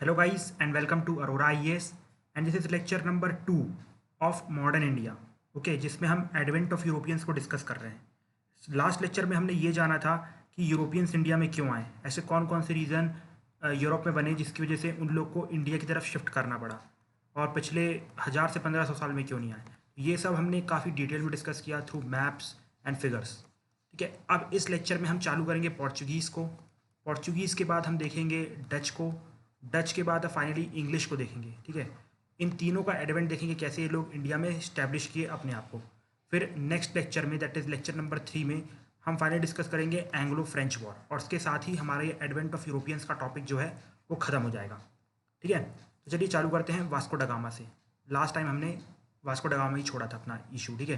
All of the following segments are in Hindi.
Hello guys and welcome to Aurora IAS and this is lecture number 2 of modern India. Okay, जिसमें हम एडवेंट ऑफ यूरोपियंस को डिस्कस कर रहे हैं। लास्ट लेक्चर में हमने ये जाना था कि यूरोपियंस इंडिया में क्यों आए, ऐसे कौन कौन से रीज़न यूरोप में बने जिसकी वजह से उन लोग को इंडिया की तरफ शिफ्ट करना पड़ा, और पिछले 1000 से 1500 साल में क्यों नहीं आए। ये सब हमने काफ़ी डिटेल में डिस्कस किया थ्रू मैप्स एंड फिगर्स। ठीक है, अब इस लेक्चर में हम चालू करेंगे पोर्चुगीज़ को। पोर्चुगीज़ के बाद हम देखेंगे डच को, डच के बाद फाइनली इंग्लिश को देखेंगे। ठीक है, इन तीनों का एडवेंट देखेंगे कैसे ये लोग इंडिया में इस्टेब्लिश किए अपने आप को। फिर नेक्स्ट लेक्चर में दैट इज़ लेक्चर नंबर 3 में हम फाइनली डिस्कस करेंगे एंग्लो फ्रेंच वॉर, और उसके साथ ही हमारा ये एडवेंट ऑफ यूरोपियंस का टॉपिक जो है वो ख़त्म हो जाएगा। ठीक है, तो चलिए चालू करते हैं वास्को ड गामा से। लास्ट टाइम हमने वास्को ड गामा ही छोड़ा था अपना इशू। ठीक है,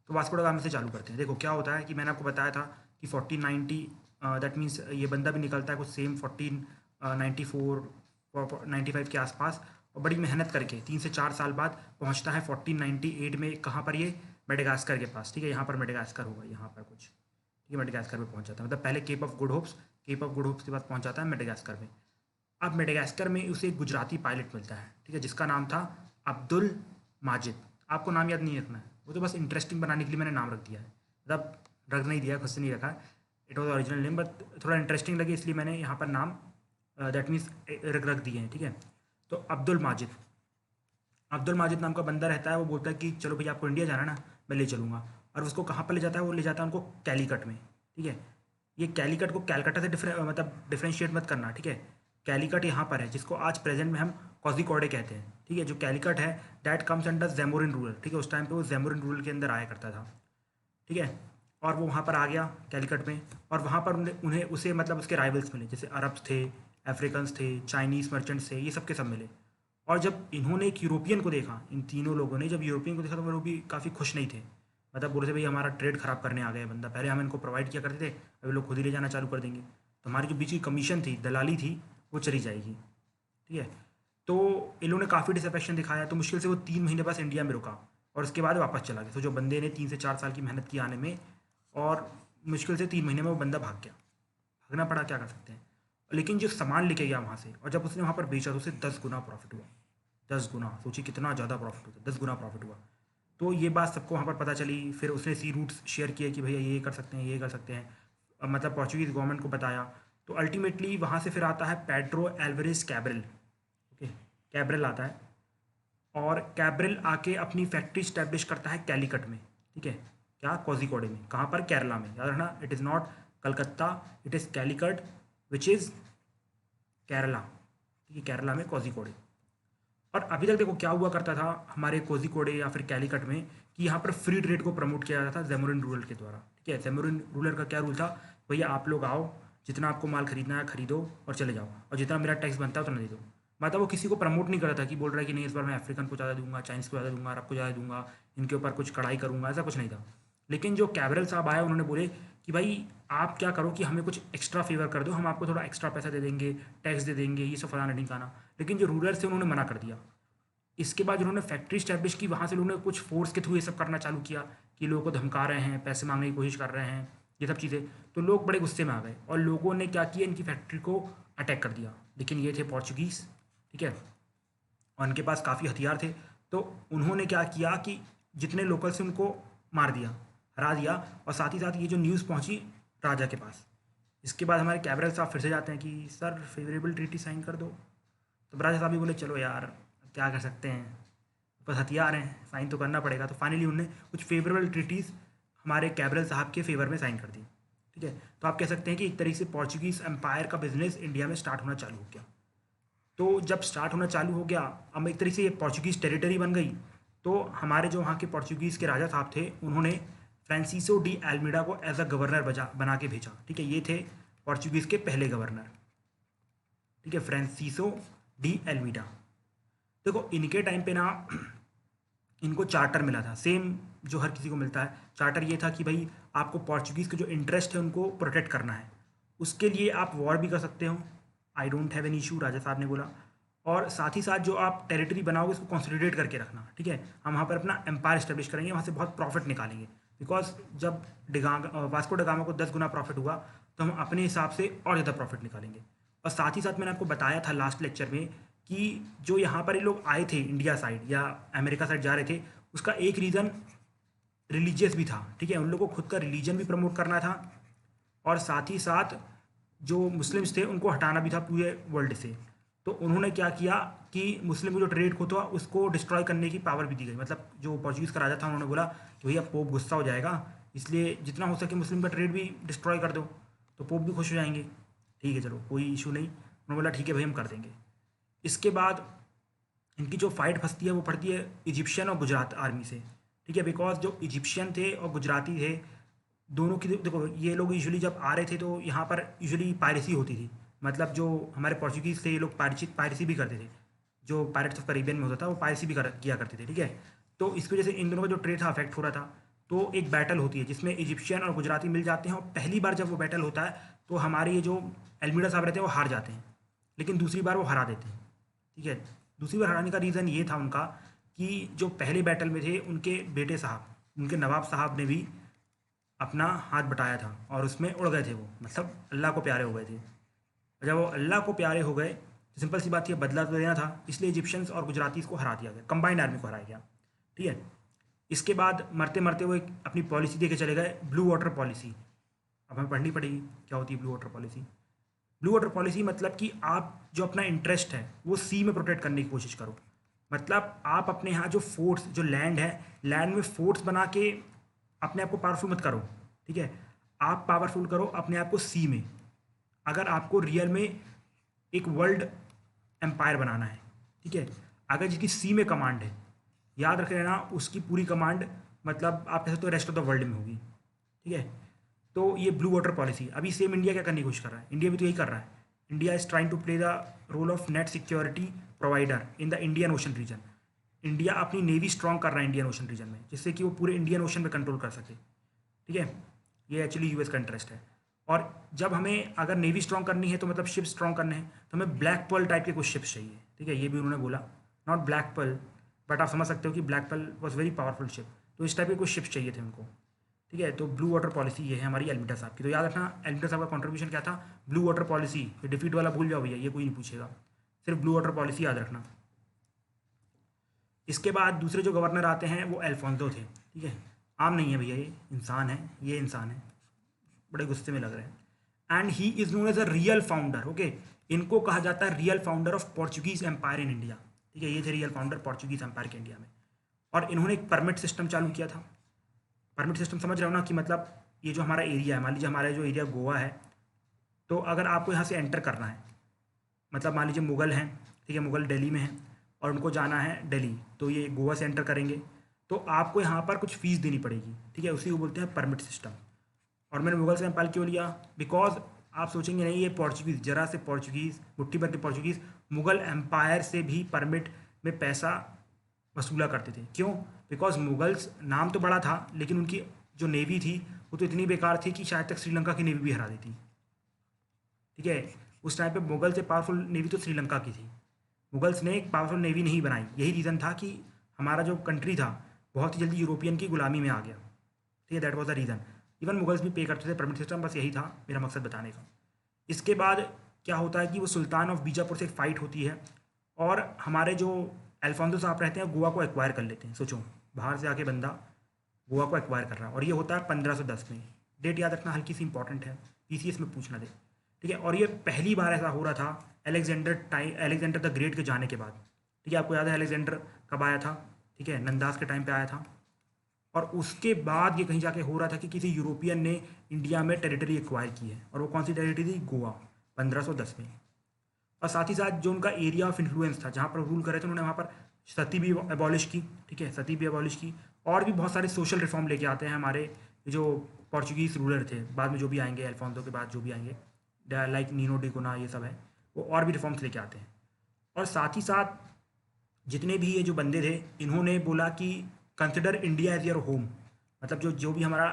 तो वास्को ड गामा से चालू करते हैं। देखो क्या होता है कि मैंने आपको बताया था कि 1490 दैट मीन्स ये बंदा भी निकलता है कुछ सेम 1494 95 के आसपास, और बड़ी मेहनत करके 3 से 4 साल बाद पहुंचता है 1498 में। कहाँ पर ये? मेडागास्कर के पास। ठीक है, यहाँ पर मेडागास्कर होगा, यहाँ पर कुछ। ठीक है, मेडागास्कर में पहुंच जाता है, मतलब पहले Cape of Good Hopes, Cape of Good Hopes के बाद पहुंच जाता है मेडागास्कर में। अब मेडागास्कर में उसे एक गुजराती पायलट मिलता है, ठीक है, जिसका नाम था अब्दुल माजिद। आपको नाम याद नहीं रखना है, वो तो बस इंटरेस्टिंग बनाने के लिए मैंने नाम रख दिया है, मतलब रख नहीं दिया, खुद से नहीं रखा। It was original name, but थोड़ा इंटरेस्टिंग लगे इसलिए मैंने यहाँ पर नाम दैट मीन्स रख दिए हैं। ठीक है, तो अब्दुल माजिद, अब्दुल माजिद नाम का बंदा रहता है। वो बोलता है कि चलो भैया आपको इंडिया जाना ना, मैं ले चलूँगा। और उसको कहाँ पर ले जाता है? वो ले जाता है उनको कैलीकट में। ठीक है, ये कैलीकट को कैलकाटा से मतलब डिफ्रेंशिएट मत करना। ठीक है, कैलीकट यहाँ पर है, जिसको आज प्रेजेंट में हम कोझिकोडे कहते हैं। ठीक है, जो कैलीकट है दैट कम्स अंडर ज़ैमोरिन रूरल। ठीक है, उस टाइम पे वो ज़ैमोरिन रूरल के अंदर आया करता था। ठीक है, और वो वहाँ पर आ गया कैलीकट में, और वहाँ पर उन्हें उसे मतलब उसके राइवल्स मिले, जैसे अरब्स थे, अफ्रीकन्स थे, चाइनीज़ मर्चेंट्स थे, ये सब के सब मिले। और जब इन्होंने एक यूरोपियन को देखा, इन तीनों लोगों ने जब यूरोपियन को देखा तो वो लोग भी काफ़ी खुश नहीं थे। मतलब बोल रहे थे भाई हमारा ट्रेड ख़राब करने आ गया बंदा, पहले हम इनको प्रोवाइड किया करते थे, अभी लोग खुद ही ले जाना चालू कर देंगे, तो हमारी जो बीच की कमीशन थी, दलाली थी, वो चली जाएगी। ठीक है, तो इन लोगों ने काफ़ी डिसअफेक्शन दिखाया, तो मुश्किल से वो 3 महीने बस इंडिया में रुका, और उसके बाद वापस चला गया। तो जो बंदे ने 3 से 4 साल की मेहनत की आने में, और मुश्किल से 3 महीने में वो बंदा भाग गया। भागना पड़ा, क्या कर सकते हैं। लेकिन जो सामान लेके गया वहाँ से, और जब उसने वहाँ पर बेचा तो उसे 10 गुना प्रॉफिट हुआ। 10 गुना, सोचिए कितना ज़्यादा प्रॉफिट होता है, 10 गुना प्रॉफिट हुआ। तो ये बात सबको वहाँ पर पता चली। फिर उसने सी रूट्स शेयर किए कि भैया ये कर सकते हैं, ये कर सकते हैं, मतलब पोर्चुगीज़ गवर्नमेंट को बताया। तो अल्टीमेटली वहाँ से फिर आता है Pedro Alvarez Cabral. Okay, Cabral आता है, और कैब्रल आके अपनी फैक्ट्री स्टैब्लिश करता है कैलीकट में। ठीक है, क्या? कोझिकोडे में। कहाँ पर? केरला में। याद रखना, it is not Calcutta, it is Calicut which is Kerala. ठीक है, केरला में कोझिकोडे। और अभी तक देखो क्या हुआ करता था हमारे कोझिकोडे या फिर कैलीकट में, कि यहाँ पर फ्री ट्रेड को प्रमोट किया जाता था ज़ैमोरिन रूरल के द्वारा। ठीक है, ज़ैमोरिन रूलर का क्या रूल था? भैया आप लोग आओ, जितना आपको माल खरीदना है खरीदो और चले जाओ, और जितना मेरा टैक्स बनता है उतना दे दो। मतलब वो किसी को प्रमोट नहीं कर रहा था कि बोल रहा है कि नहीं इस बार मैं अफ्रीकन को ज़्यादा दूंगा, चाइनीज़ को ज़्यादा दूंगा, अरब को ज़्यादा दूंगा, इनके ऊपर कुछ कड़ाई करूंगा, ऐसा कुछ नहीं था। लेकिन जो कैब्रल साहब आए उन्होंने बोले कि भाई आप क्या करो कि हमें कुछ एक्स्ट्रा फेवर कर दो, हम आपको थोड़ा एक्स्ट्रा पैसा दे देंगे, टैक्स दे देंगे, ये सब फलाना ढिमकाना। लेकिन जो रूलर थे उन्होंने मना कर दिया। इसके बाद उन्होंने फैक्ट्री स्टैब्लिश की, वहाँ से उन्होंने कुछ फोर्स के थ्रू ये सब करना चालू किया कि लोगों को धमका रहे हैं, पैसे मांगने की कोशिश कर रहे हैं, ये सब चीज़ें। तो लोग बड़े गुस्से में आ गए, और लोगों ने क्या किया, इनकी फैक्ट्री को अटैक कर दिया। लेकिन ये थे पोर्चुगीज़, ठीक है, और उनके पास काफ़ी हथियार थे। तो उन्होंने क्या किया कि जितने लोकल से उनको मार दिया, हरा दिया, और साथ ही साथ ये जो न्यूज़ पहुंची राजा के पास। इसके बाद हमारे कैबरल साहब फिर से जाते हैं कि सर फेवरेबल ट्रीटी साइन कर दो। तो राजा साहब भी बोले चलो यार क्या कर सकते हैं, बस हथियार हैं, साइन तो करना पड़ेगा। तो फाइनली उन्होंने कुछ फेवरेबल ट्रीटीज़ हमारे कैबरल साहब के फेवर में साइन कर दी। ठीक है, तो आप कह सकते हैं कि एक तरीके से पोर्चुगीज़ एम्पायर का बिजनेस इंडिया में स्टार्ट होना चालू हो गया। तो जब स्टार्ट होना चालू हो गया, अब एक तरीके से ये पोर्चुगीज़ टेरिटरी बन गई। तो हमारे जो वहाँ के पोर्चुगीज़ के राजा साहब थे, उन्होंने फ्रांसिसो डी एल्मीडा को एज अ गवर्नर बना के भेजा। ठीक है, ये थे पोर्चुगीज़ के पहले गवर्नर। ठीक है, फ्रांसिसो डी एल्मीडा। देखो इनके टाइम पे ना इनको चार्टर मिला था, सेम जो हर किसी को मिलता है। चार्टर ये था कि भाई आपको पोर्चुगीज़ के जो इंटरेस्ट है उनको प्रोटेक्ट करना है, उसके लिए आप वॉर भी कर सकते हो, I don't have an issue, राजा साहब ने बोला। और साथ ही साथ जो आप टेरिटरी बनाओगे उसको कंसोलिडेट करके रखना। ठीक है, हम वहाँ पर अपना एम्पायर इस्टेब्लिश करेंगे, वहाँ से बहुत प्रॉफिट निकालेंगे। बिकॉज जब वास्को ड गामा को 10 गुना प्रॉफिट हुआ, तो हम अपने हिसाब से और ज़्यादा प्रॉफिट निकालेंगे। और साथ ही साथ मैंने आपको बताया था लास्ट लेक्चर में कि जो यहाँ पर ये लोग आए थे इंडिया साइड या अमेरिका साइड जा रहे थे, उसका एक रीज़न रिलीजियस भी था। ठीक है, उन लोगों को खुद का रिलीजन भी प्रमोट करना था और साथ ही साथ जो मुस्लिम्स थे उनको हटाना भी था पूरे वर्ल्ड से। तो उन्होंने क्या किया कि मुस्लिम को जो ट्रेड को था उसको डिस्ट्रॉय करने की पावर भी दी गई। मतलब जो पोर्चुगीज़ का राजा था उन्होंने बोला कि भैया पोप गुस्सा हो जाएगा, इसलिए जितना हो सके मुस्लिम का ट्रेड भी डिस्ट्रॉय कर दो, तो पोप भी खुश हो जाएंगे। ठीक है, चलो कोई इशू नहीं। उन्होंने बोला ठीक है भाई हम कर देंगे। इसके बाद इनकी जो फाइट फंसती है वो पड़ती है इजिप्शियन और गुजरात आर्मी से। ठीक है, बिकॉज जो इजिप्शियन थे और गुजराती थे दोनों की, देखो ये लोग यूजुअली जब आ रहे थे तो यहाँ पर यूजुअली पायरेसी होती थी। मतलब जो हमारे पोर्चुगीज़ थे ये लोग पायरेसी भी करते थे। जो पायरेट्स ऑफ कैरिबियन में होता था वो पायरेसी भी किया करते थे। ठीक है, तो इसकी वजह से इन दोनों का जो ट्रेड था अफेक्ट हो रहा था। तो एक बैटल होती है जिसमें इजिप्शियन और गुजराती मिल जाते हैं और पहली बार जब वो बैटल होता है तो हमारे ये जो एल्मीडा साहब रहते हैं वो हार जाते हैं, लेकिन दूसरी बार वो हरा देते हैं। ठीक है, दूसरी बार हराने का रीज़न ये था उनका कि जो पहले बैटल में थे उनके बेटे साहब, उनके नवाब साहब ने भी अपना हाथ बटाया था और उसमें उड़ गए थे वो, मतलब अल्लाह को प्यारे हो गए थे। और जब वो अल्लाह को प्यारे हो गए तो सिंपल सी बात, ये बदला तो देना था, इसलिए इजिप्शियंस और गुजरातीज़ को हरा दिया गया, कंबाइंड आर्मी को हराया गया। ठीक है, इसके बाद मरते मरते वो एक अपनी पॉलिसी दे के चले गए, ब्लू वाटर पॉलिसी। अब हमें पढ़नी पड़ेगी क्या होती है blue water policy. Blue water policy मतलब कि आप जो अपना इंटरेस्ट है वो सी में प्रोटेक्ट करने की कोशिश करो। मतलब आप अपने यहाँ जो फोर्ट्स, जो लैंड है, लैंड में फोर्ट्स बना के अपने आप को पावरफुल मत करो। ठीक है, आप पावरफुल करो अपने आप को सी में। अगर आपको रियल में एक वर्ल्ड एम्पायर बनाना है, ठीक है, अगर जिसकी सी में कमांड है, याद रख लेना उसकी पूरी कमांड मतलब आप कह सकते हो रेस्ट ऑफ द वर्ल्ड में होगी। ठीक है, तो ये ब्लू वाटर पॉलिसी अभी सेम इंडिया क्या करने की कोशिश कर रहा है, इंडिया भी तो यही कर रहा है। India is trying to play the role of net security provider in the Indian Ocean region. India अपनी नेवी स्ट्रॉन्ग कर रहा है इंडियन ओशन रीजन में, जिससे कि वो पूरे इंडियन ओशन में कंट्रोल कर सके। ठीक है, ये एक्चुअली यूएस का इंटरेस्ट है। और जब हमें अगर नेवी स्ट्रॉन्ग करनी है तो मतलब शिप स्ट्रॉन्ग करने हैं तो हमें ब्लैक पर्ल टाइप के कुछ शिप्स चाहिए। ठीक है, ये भी उन्होंने बोला, नॉट ब्लैक पर्ल, बट आप समझ सकते हो कि Black Pearl was very powerful ship, तो इस टाइप के कुछ शिप्स चाहिए थे उनको। ठीक है, तो ब्लू वाटर पॉलिसी ये है हमारी एल्मीडा साहब की। तो याद रखना एल्मीडा साहब का कंट्रीब्यूशन क्या था, ब्लू वाटर पॉलिसी। ये डिफीट वाला भूल जाओ भैया, ये कोई नहीं पूछेगा, सिर्फ ब्लू वाटर पॉलिसी याद रखना। इसके बाद दूसरे जो गवर्नर आते हैं वो अल्फोंसो थे। ठीक है, आम नहीं है भैया, ये इंसान है, ये इंसान है, बड़े गुस्से में लग रहे हैं। And he is known as a real founder. Okay, इनको कहा जाता है real founder of Portuguese empire in India. ठीक है, ये थे रियल फाउंडर पोर्चुगीज एम्पायर के इंडिया में। और इन्होंने एक परमिट सिस्टम चालू किया था। परमिट सिस्टम समझ रहे हो ना, कि मतलब ये जो हमारा एरिया है, मान लीजिए हमारा जो एरिया गोवा है, तो अगर आपको यहाँ से एंटर करना है, मतलब मान लीजिए मुगल हैं, ठीक है, मुगल दिल्ली में हैं और उनको जाना है दिल्ली, तो ये गोवा से एंटर करेंगे तो आपको यहाँ पर कुछ फ़ीस देनी पड़ेगी। ठीक है, उसी को बोलते हैं परमिट सिस्टम। और मैंने मुगल से एम्पायर क्यों लिया, बिकॉज आप सोचेंगे नहीं ये पोर्चुगीज़, जरा से पोर्चुगीज़, मुट्ठी भर के पोर्चुगीज़ मुगल एम्पायर से भी परमिट में पैसा वसूला करते थे। क्यों, बिकॉज मुगल्स नाम तो बड़ा था लेकिन उनकी जो नेवी थी वो तो इतनी बेकार थी कि शायद तक श्रीलंका की नेवी भी हरा देती। ठीक है, उस टाइम पे मुगल से पावरफुल नेवी तो श्रीलंका की थी। मुगल्स ने एक पावरफुल नेवी नहीं बनाई, यही रीज़न था कि हमारा जो कंट्री था बहुत ही जल्दी यूरोपियन की गुलामी में आ गया। ठीक है, that was the reason. Even Mughals भी पे करते थे परमिट सिस्टम, बस यही था मेरा मकसद बताने का। इसके बाद क्या होता है कि वो सुल्तान ऑफ बीजापुर से एक फ़ाइट होती है और हमारे जो अल्फोंसो साहब रहते हैं गोवा को एक्वायर कर लेते हैं। सोचो, बाहर से आके बंदा गोवा को एक्वायर कर रहा है और ये होता है 1510 में। डेट याद रखना, हल्की सी इंपॉर्टेंट है, पीसीएस में पूछना दे। ठीक है, और ये पहली बार ऐसा हो रहा था अलेक्जेंडर द ग्रेट के जाने के बाद। ठीक है, आपको याद है अलेक्जेंडर कब आया था, ठीक है, नंदास के टाइम पे आया था। और उसके बाद ये कहीं जाके हो रहा था कि किसी यूरोपियन ने इंडिया में टेरिटरी एक्वायर की है, और वो कौन सी टेरिटरी थी, गोवा, 1510 में। और साथ ही साथ जो उनका एरिया ऑफ इन्फ्लुएंस था, जहाँ पर रूल कर रहे थे, उन्होंने वहाँ पर सती भी एबॉलिश की। ठीक है, सती भी एबॉलिश की, और भी बहुत सारे सोशल रिफॉर्म लेके आते हैं हमारे जो पोर्चुगीज़ रूलर थे, बाद में जो भी आएंगे, अल्फोंसो के बाद जो भी आएंगे, लाइक नीनो डी कोना, ये सब है, वो और भी रिफॉर्म्स लेके आते हैं। और साथ ही साथ जितने भी ये जो बंदे थे, इन्होंने बोला कि consider India as your home. मतलब जो जो भी हमारा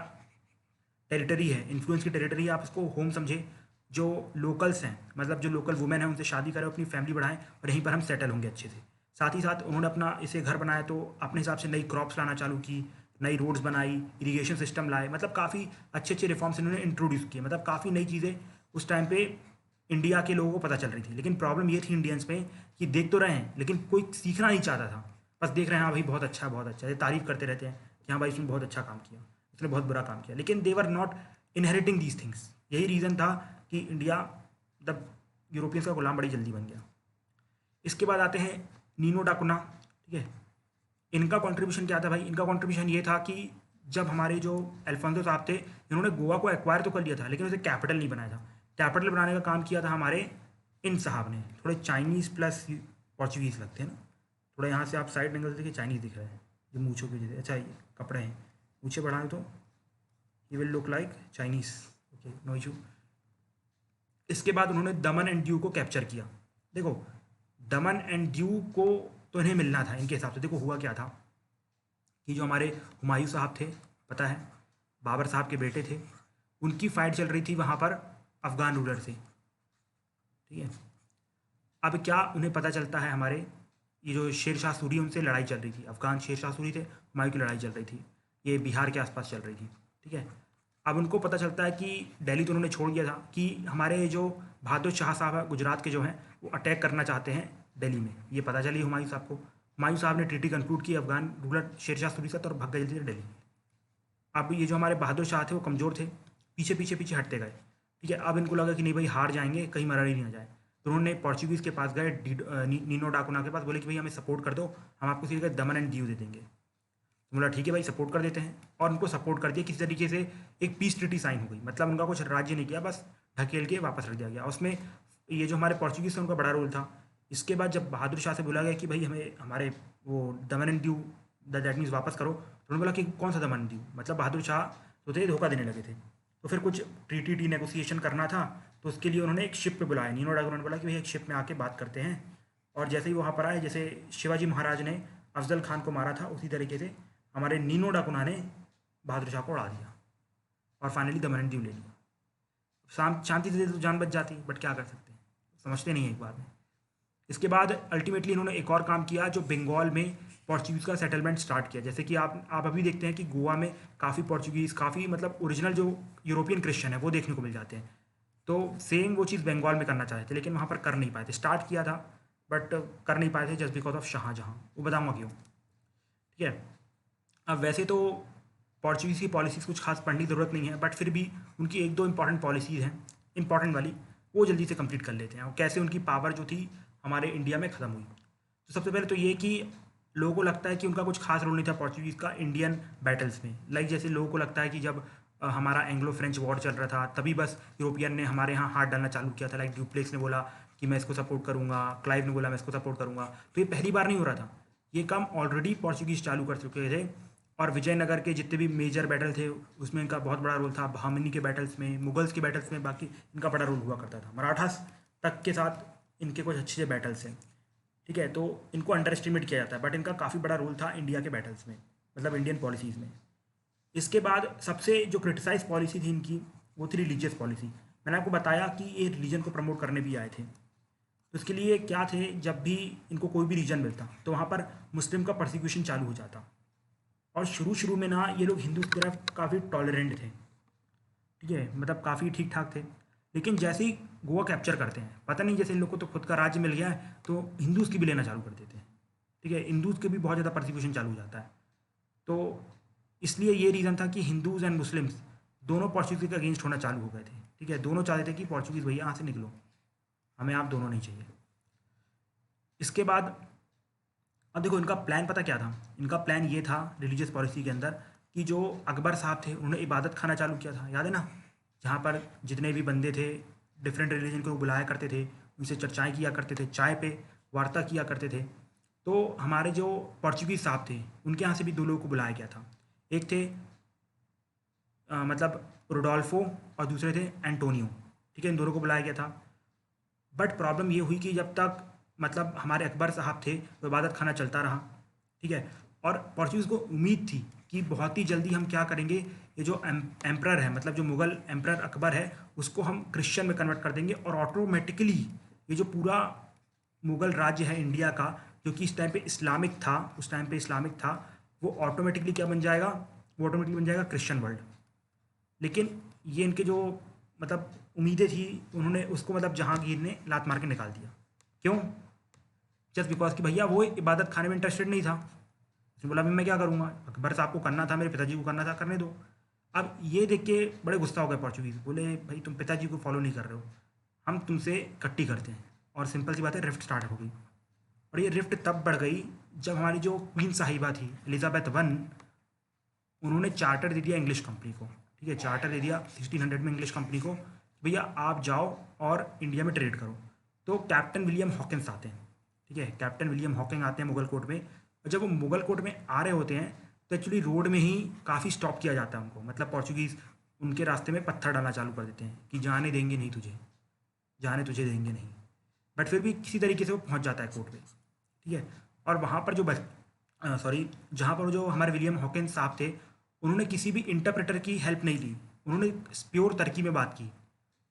टेरिटरी है, इन्फ्लुएंस की टेरिटरी है, आप इसको होम समझे। जो लोकल्स हैं, मतलब जो लोकल वुमेन हैं, उनसे शादी करें, अपनी फैमिली बढ़ाएं और यहीं पर हम सेटल होंगे अच्छे से। साथ ही साथ उन्होंने अपना इसे घर बनाया तो अपने हिसाब से नई क्रॉप्स लाना चालू की, नई रोड्स बनाई, इरिगेशन सिस्टम लाए, मतलब काफ़ी अच्छे अच्छे रिफॉर्म्स इन्होंने इंट्रोड्यूस किए। मतलब काफ़ी नई चीज़ें उस टाइम पे इंडिया के लोगों को पता चल रही थी। लेकिन प्रॉब्लम ये थी इंडियंस में कि देख तो रहे हैं लेकिन कोई सीखना नहीं चाहता था। बस देख रहे हैं हाँ भाई बहुत अच्छा बहुत अच्छा, ये तारीफ करते रहते हैं कि हाँ भाई इसने बहुत अच्छा काम किया, इसने बहुत बुरा काम किया, लेकिन they were not inheriting these things. यही रीज़न था कि इंडिया मतलब यूरोपियंस का गुलाम बड़ी जल्दी बन गया। इसके बाद आते हैं नीनो डाकुना। ठीक है, इनका कंट्रीब्यूशन क्या था भाई? इनका कंट्रीब्यूशन ये था कि जब हमारे जो अल्फांसो साहब थे, इन्होंने गोवा को एक्वायर तो कर लिया था लेकिन उसे कैपिटल नहीं बनाया था। कैपिटल बनाने का काम किया था हमारे इन साहब ने। थोड़े चाइनीज़ प्लस पोर्चुगीज़ लगते हैं ना, थोड़ा यहाँ से आप साइड एंगल से देखिए चाइनीज़ दिख रहा है ये मूछों की वजह से। अच्छा ये कपड़े हैं, मूछे बढ़ाएं तो ये will look like Chinese. Okay no issue. इसके बाद उन्होंने दमन एंड दीव को कैप्चर किया। देखो दमन एंड दीव को तो इन्हें मिलना था इनके हिसाब से। देखो हुआ क्या था कि जो हमारे हुमायूं साहब थे, पता है बाबर साहब के बेटे थे, उनकी फ़ाइट चल रही थी वहाँ पर अफ़गान रूलर से। ठीक है, अब क्या उन्हें पता चलता है, हमारे ये जो शेर शाह सूरी उनसे लड़ाई चल रही थी, अफ़गान शेर शाह सूरी थे, हुमायूं की लड़ाई चल रही थी, ये बिहार के आसपास चल रही थी। ठीक है, अब उनको पता चलता है कि दिल्ली तो उन्होंने छोड़ दिया था कि हमारे जो बहादुर शाह साहब है गुजरात के जो हैं वो अटैक करना चाहते हैं दिल्ली में। ये पता चली हुमायूं साहब को। हुमायूं साहब ने ट्रीटी कंक्लूड की अफगान रूलर शेर शाह सूरी से और भाग गए जल्दी से दिल्ली। अब ये जो हमारे बहादुर शाह थे वो कमज़ोर थे, पीछे पीछे पीछे हटते गए। ठीक है, अब इनको लगा कि नहीं भाई हार जाएंगे, कहीं मरा ही नहीं आ जाए, तो उन्होंने पोर्चुगीज़ के पास गए, नीनो डाकुना के पास, बोले कि भाई हमें सपोर्ट कर दो, हम आपको सीधे दमन एंड दीव दे देंगे। तो बोला ठीक है भाई सपोर्ट कर देते हैं, और उनको सपोर्ट कर दिया किसी तरीके से। एक पीस ट्रीटी साइन हो गई, मतलब उनका कुछ राज्य नहीं किया, बस ढकेल के वापस रख दिया गया। उसमें ये जो हमारे पोर्चुगीज़ थे उनका बड़ा रोल था। इसके बाद जब बहादुर शाह से बोला गया कि भाई हमें हमारे वो दमन एंड दीव दैट मीन्स वापस करो, तो उन्होंने बोला कि कौन सा दमन एंड दीव, मतलब बहादुर शाह तो थे धोखा देने लगे थे। तो फिर कुछ ट्रीटी नेगोशिएशन करना था, तो उसके लिए उन्होंने एक शिप पे बुलाया। नीनो डाकुना ने बोला कि भाई एक शिप में आके बात करते हैं, और जैसे ही वहाँ पर आए, जैसे शिवाजी महाराज ने अफजल खान को मारा था उसी तरीके से हमारे नीनो डाकुना ने बहादुर शाह को उड़ा दिया और फाइनली दमन एंड दीव ले लिया। शांति से तो जान बच जाती, बट क्या कर सकते हैं, समझते नहीं है एक बार में। इसके बाद अल्टीमेटली इन्होंने एक और काम किया, जो बंगाल में पोर्चुगीज़ का सेटलमेंट स्टार्ट किया। जैसे कि आप अभी देखते हैं कि गोवा में काफ़ी पोर्चुगीज़, काफ़ी मतलब ओरिजिनल जो यूरोपियन क्रिश्चियन है वो देखने को मिल जाते हैं। तो सेम वो चीज़ बंगाल में करना चाहते थे लेकिन वहाँ पर कर नहीं पाए थे। स्टार्ट किया था बट कर नहीं पाए थे जस्ट बिकॉज ऑफ शाहजहाँ। वो बताऊँगा क्यों। ठीक है, अब वैसे तो पोर्चुगीज़ की पॉलिसीज़ कुछ खास पढ़ने की ज़रूरत नहीं है, बट फिर भी उनकी एक दो इंपॉर्टेंट पॉलिसीज़ हैं, इंपॉर्टेंट वाली, वो जल्दी से कंप्लीट कर लेते हैं। और कैसे उनकी पावर जो थी हमारे इंडिया में ख़त्म हुई। तो सबसे पहले तो ये कि लोगों को लगता है कि उनका कुछ खास रोल नहीं था पोर्चुगीज़ का इंडियन बैटल्स में। लाइक जैसे लोगों को लगता है कि जब हमारा एंग्लो फ्रेंच वॉर चल रहा था तभी बस यूरोपियन ने हमारे यहाँ हाथ डालना चालू किया था। लाइक ड्यूप्लेक्स ने बोला कि मैं इसको सपोर्ट करूँगा, क्लाइव ने बोला मैं इसको सपोर्ट करूँगा। तो ये पहली बार नहीं हो रहा था, ये काम ऑलरेडी पोर्चुगीज़ चालू कर चुके थे। और विजयनगर के जितने भी मेजर बैटल थे उसमें इनका बहुत बड़ा रोल था। बहामनी के बैटल्स में, मुगल्स के बैटल्स में, बाकी इनका बड़ा रोल हुआ करता था। मराठास तक के साथ इनके कुछ अच्छे बैटल्स हैं। ठीक है, तो इनको अंडर एस्टिमेट किया जाता है, बट इनका काफ़ी बड़ा रोल था इंडिया के बैटल्स में, मतलब इंडियन पॉलिसीज़ में। इसके बाद सबसे जो क्रिटिसाइज पॉलिसी थी इनकी वो थी रिलीजियस पॉलिसी। मैंने आपको बताया कि ये रिलीजन को प्रमोट करने भी आए थे। तो इसके लिए क्या थे, जब भी इनको कोई भी रीजन मिलता तो वहाँ पर मुस्लिम का परसिक्यूशन चालू हो जाता। और शुरू शुरू में ना ये लोग हिंदू की तरफ काफ़ी टॉलरेंट थे। ठीक है, मतलब काफ़ी ठीक ठाक थे। लेकिन जैसे ही गोवा कैप्चर करते हैं, पता नहीं जैसे इन लोग को तो खुद का राज्य मिल गया है तो हिंदूज़ की भी लेना चालू कर देते हैं। ठीक है, हिंदूज़ के भी बहुत ज़्यादा परसिक्यूशन चालू हो जाता है। तो इसलिए ये रीज़न था कि हिंदूज़ एंड मुस्लिम्स दोनों पोर्चुगीज़ के अगेंस्ट होना चालू हो गए थे। ठीक है, दोनों चाहते थे कि पोर्चुगीज़ भैया यहाँ से निकलो, हमें आप दोनों नहीं चाहिए। इसके बाद अब देखो इनका प्लान पता क्या था। इनका प्लान ये था रिलीजियस पॉलिसी के अंदर कि जो अकबर साहब थे उन्होंने इबादत खाना चालू किया था, याद है ना, जहाँ पर जितने भी बंदे थे डिफरेंट रिलीजन को बुलाया करते थे, उनसे चर्चाएँ किया करते थे, चाय पे वार्ता किया करते थे। तो हमारे जो पोर्चुगीज़ साहब थे उनके यहाँ से भी दो लोगों को बुलाया गया था। एक थे मतलब रोडोल्फो और दूसरे थे एंटोनियो। ठीक है, इन दोनों को बुलाया गया था। बट प्रॉब्लम ये हुई कि जब तक मतलब हमारे अकबर साहब थे तो इबादत खाना चलता रहा। ठीक है, और पोर्चुगीज़ को उम्मीद थी कि बहुत ही जल्दी हम क्या करेंगे, ये जो एम्प्रर है, मतलब जो मुग़ल एम्प्रर अकबर है, उसको हम क्रिश्चियन में कन्वर्ट कर देंगे और ऑटोमेटिकली ये जो पूरा मुग़ल राज्य है इंडिया का, जो कि इस टाइम पे इस्लामिक था, उस टाइम पे इस्लामिक था, वो ऑटोमेटिकली क्या बन जाएगा, वो ऑटोमेटिकली बन जाएगा क्रिश्चियन वर्ल्ड। लेकिन ये इनके जो मतलब उम्मीदें थी, उन्होंने उसको मतलब जहांगीर ने लात मार के निकाल दिया। क्यों? जस्ट बिकॉज कि भैया वो इबादत खाने में इंटरेस्टेड नहीं था। उसने बोला अभी मैं क्या करूँगा, अकबर साहब को करना था, मेरे पिताजी को करना था, करने दो। अब ये देख के बड़े गुस्सा हो गए पोर्चुगीज़, बोले भाई तुम पिताजी को फॉलो नहीं कर रहे हो, हम तुमसे कट्टी करते हैं। और सिंपल सी बात है, रिफ्ट स्टार्ट हो गई। और ये रिफ्ट तब बढ़ गई जब हमारी जो क्वीन साहिबा थी एलिजाबेथ वन, उन्होंने चार्टर दे दिया इंग्लिश कंपनी को। ठीक है, चार्टर दे दिया 1600 में इंग्लिश कंपनी को, भैया आप जाओ और इंडिया में ट्रेड करो। तो कैप्टन विलियम हॉकिंस आते हैं। ठीक है, कैप्टन विलियम हॉकिंग आते हैं मुगल कोर्ट में। और जब वो मुगल कोर्ट में आ रहे होते हैं तो एक्चुअली रोड में ही काफ़ी स्टॉप किया जाता है उनको, मतलब पोर्चुगीज़ उनके रास्ते में पत्थर डालना चालू कर देते हैं कि जाने देंगे नहीं तुझे, जाने तुझे देंगे नहीं। बट फिर भी किसी तरीके से वो पहुंच जाता है कोर्ट पे। ठीक है, और वहाँ पर जो सॉरी, जहाँ पर जो हमारे विलियम हॉकिंस साहब थे, उन्होंने किसी भी इंटरप्रेटर की हेल्प नहीं ली। उन्होंने प्योर तुर्की में बात की।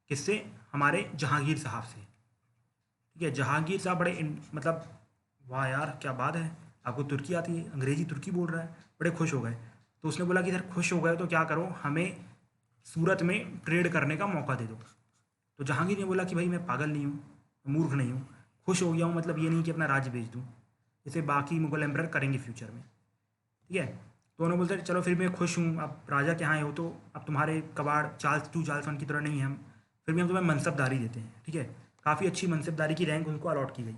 किससे? हमारे जहांगीर साहब से। ठीक है, जहांगीर साहब बड़े मतलब वाह यार क्या बात है, आपको तुर्की आती है, अंग्रेजी तुर्की बोल रहा है, बड़े खुश हो गए। तो उसने बोला कि सर खुश हो गए तो क्या करो, हमें सूरत में ट्रेड करने का मौका दे दो। तो जहांगीर ने बोला कि भाई मैं पागल नहीं हूँ, मूर्ख नहीं हूँ, खुश हो गया हूँ, मतलब ये नहीं कि अपना राज्य बेच दूँ, जैसे बाकी मुगल एम्परर करेंगे फ्यूचर में। ठीक है, तो उन्होंने बोलते चलो फिर मैं खुश हूँ, अब राजा के यहाँ आए हो तो अब तुम्हारे कबाड़ चार्ल्स वन की तरह नहीं है हम, फिर भी हम तुम्हें मनसबदारी देते हैं। ठीक है, काफ़ी अच्छी मनसबदारी की रैंक उनको अलॉट की गई।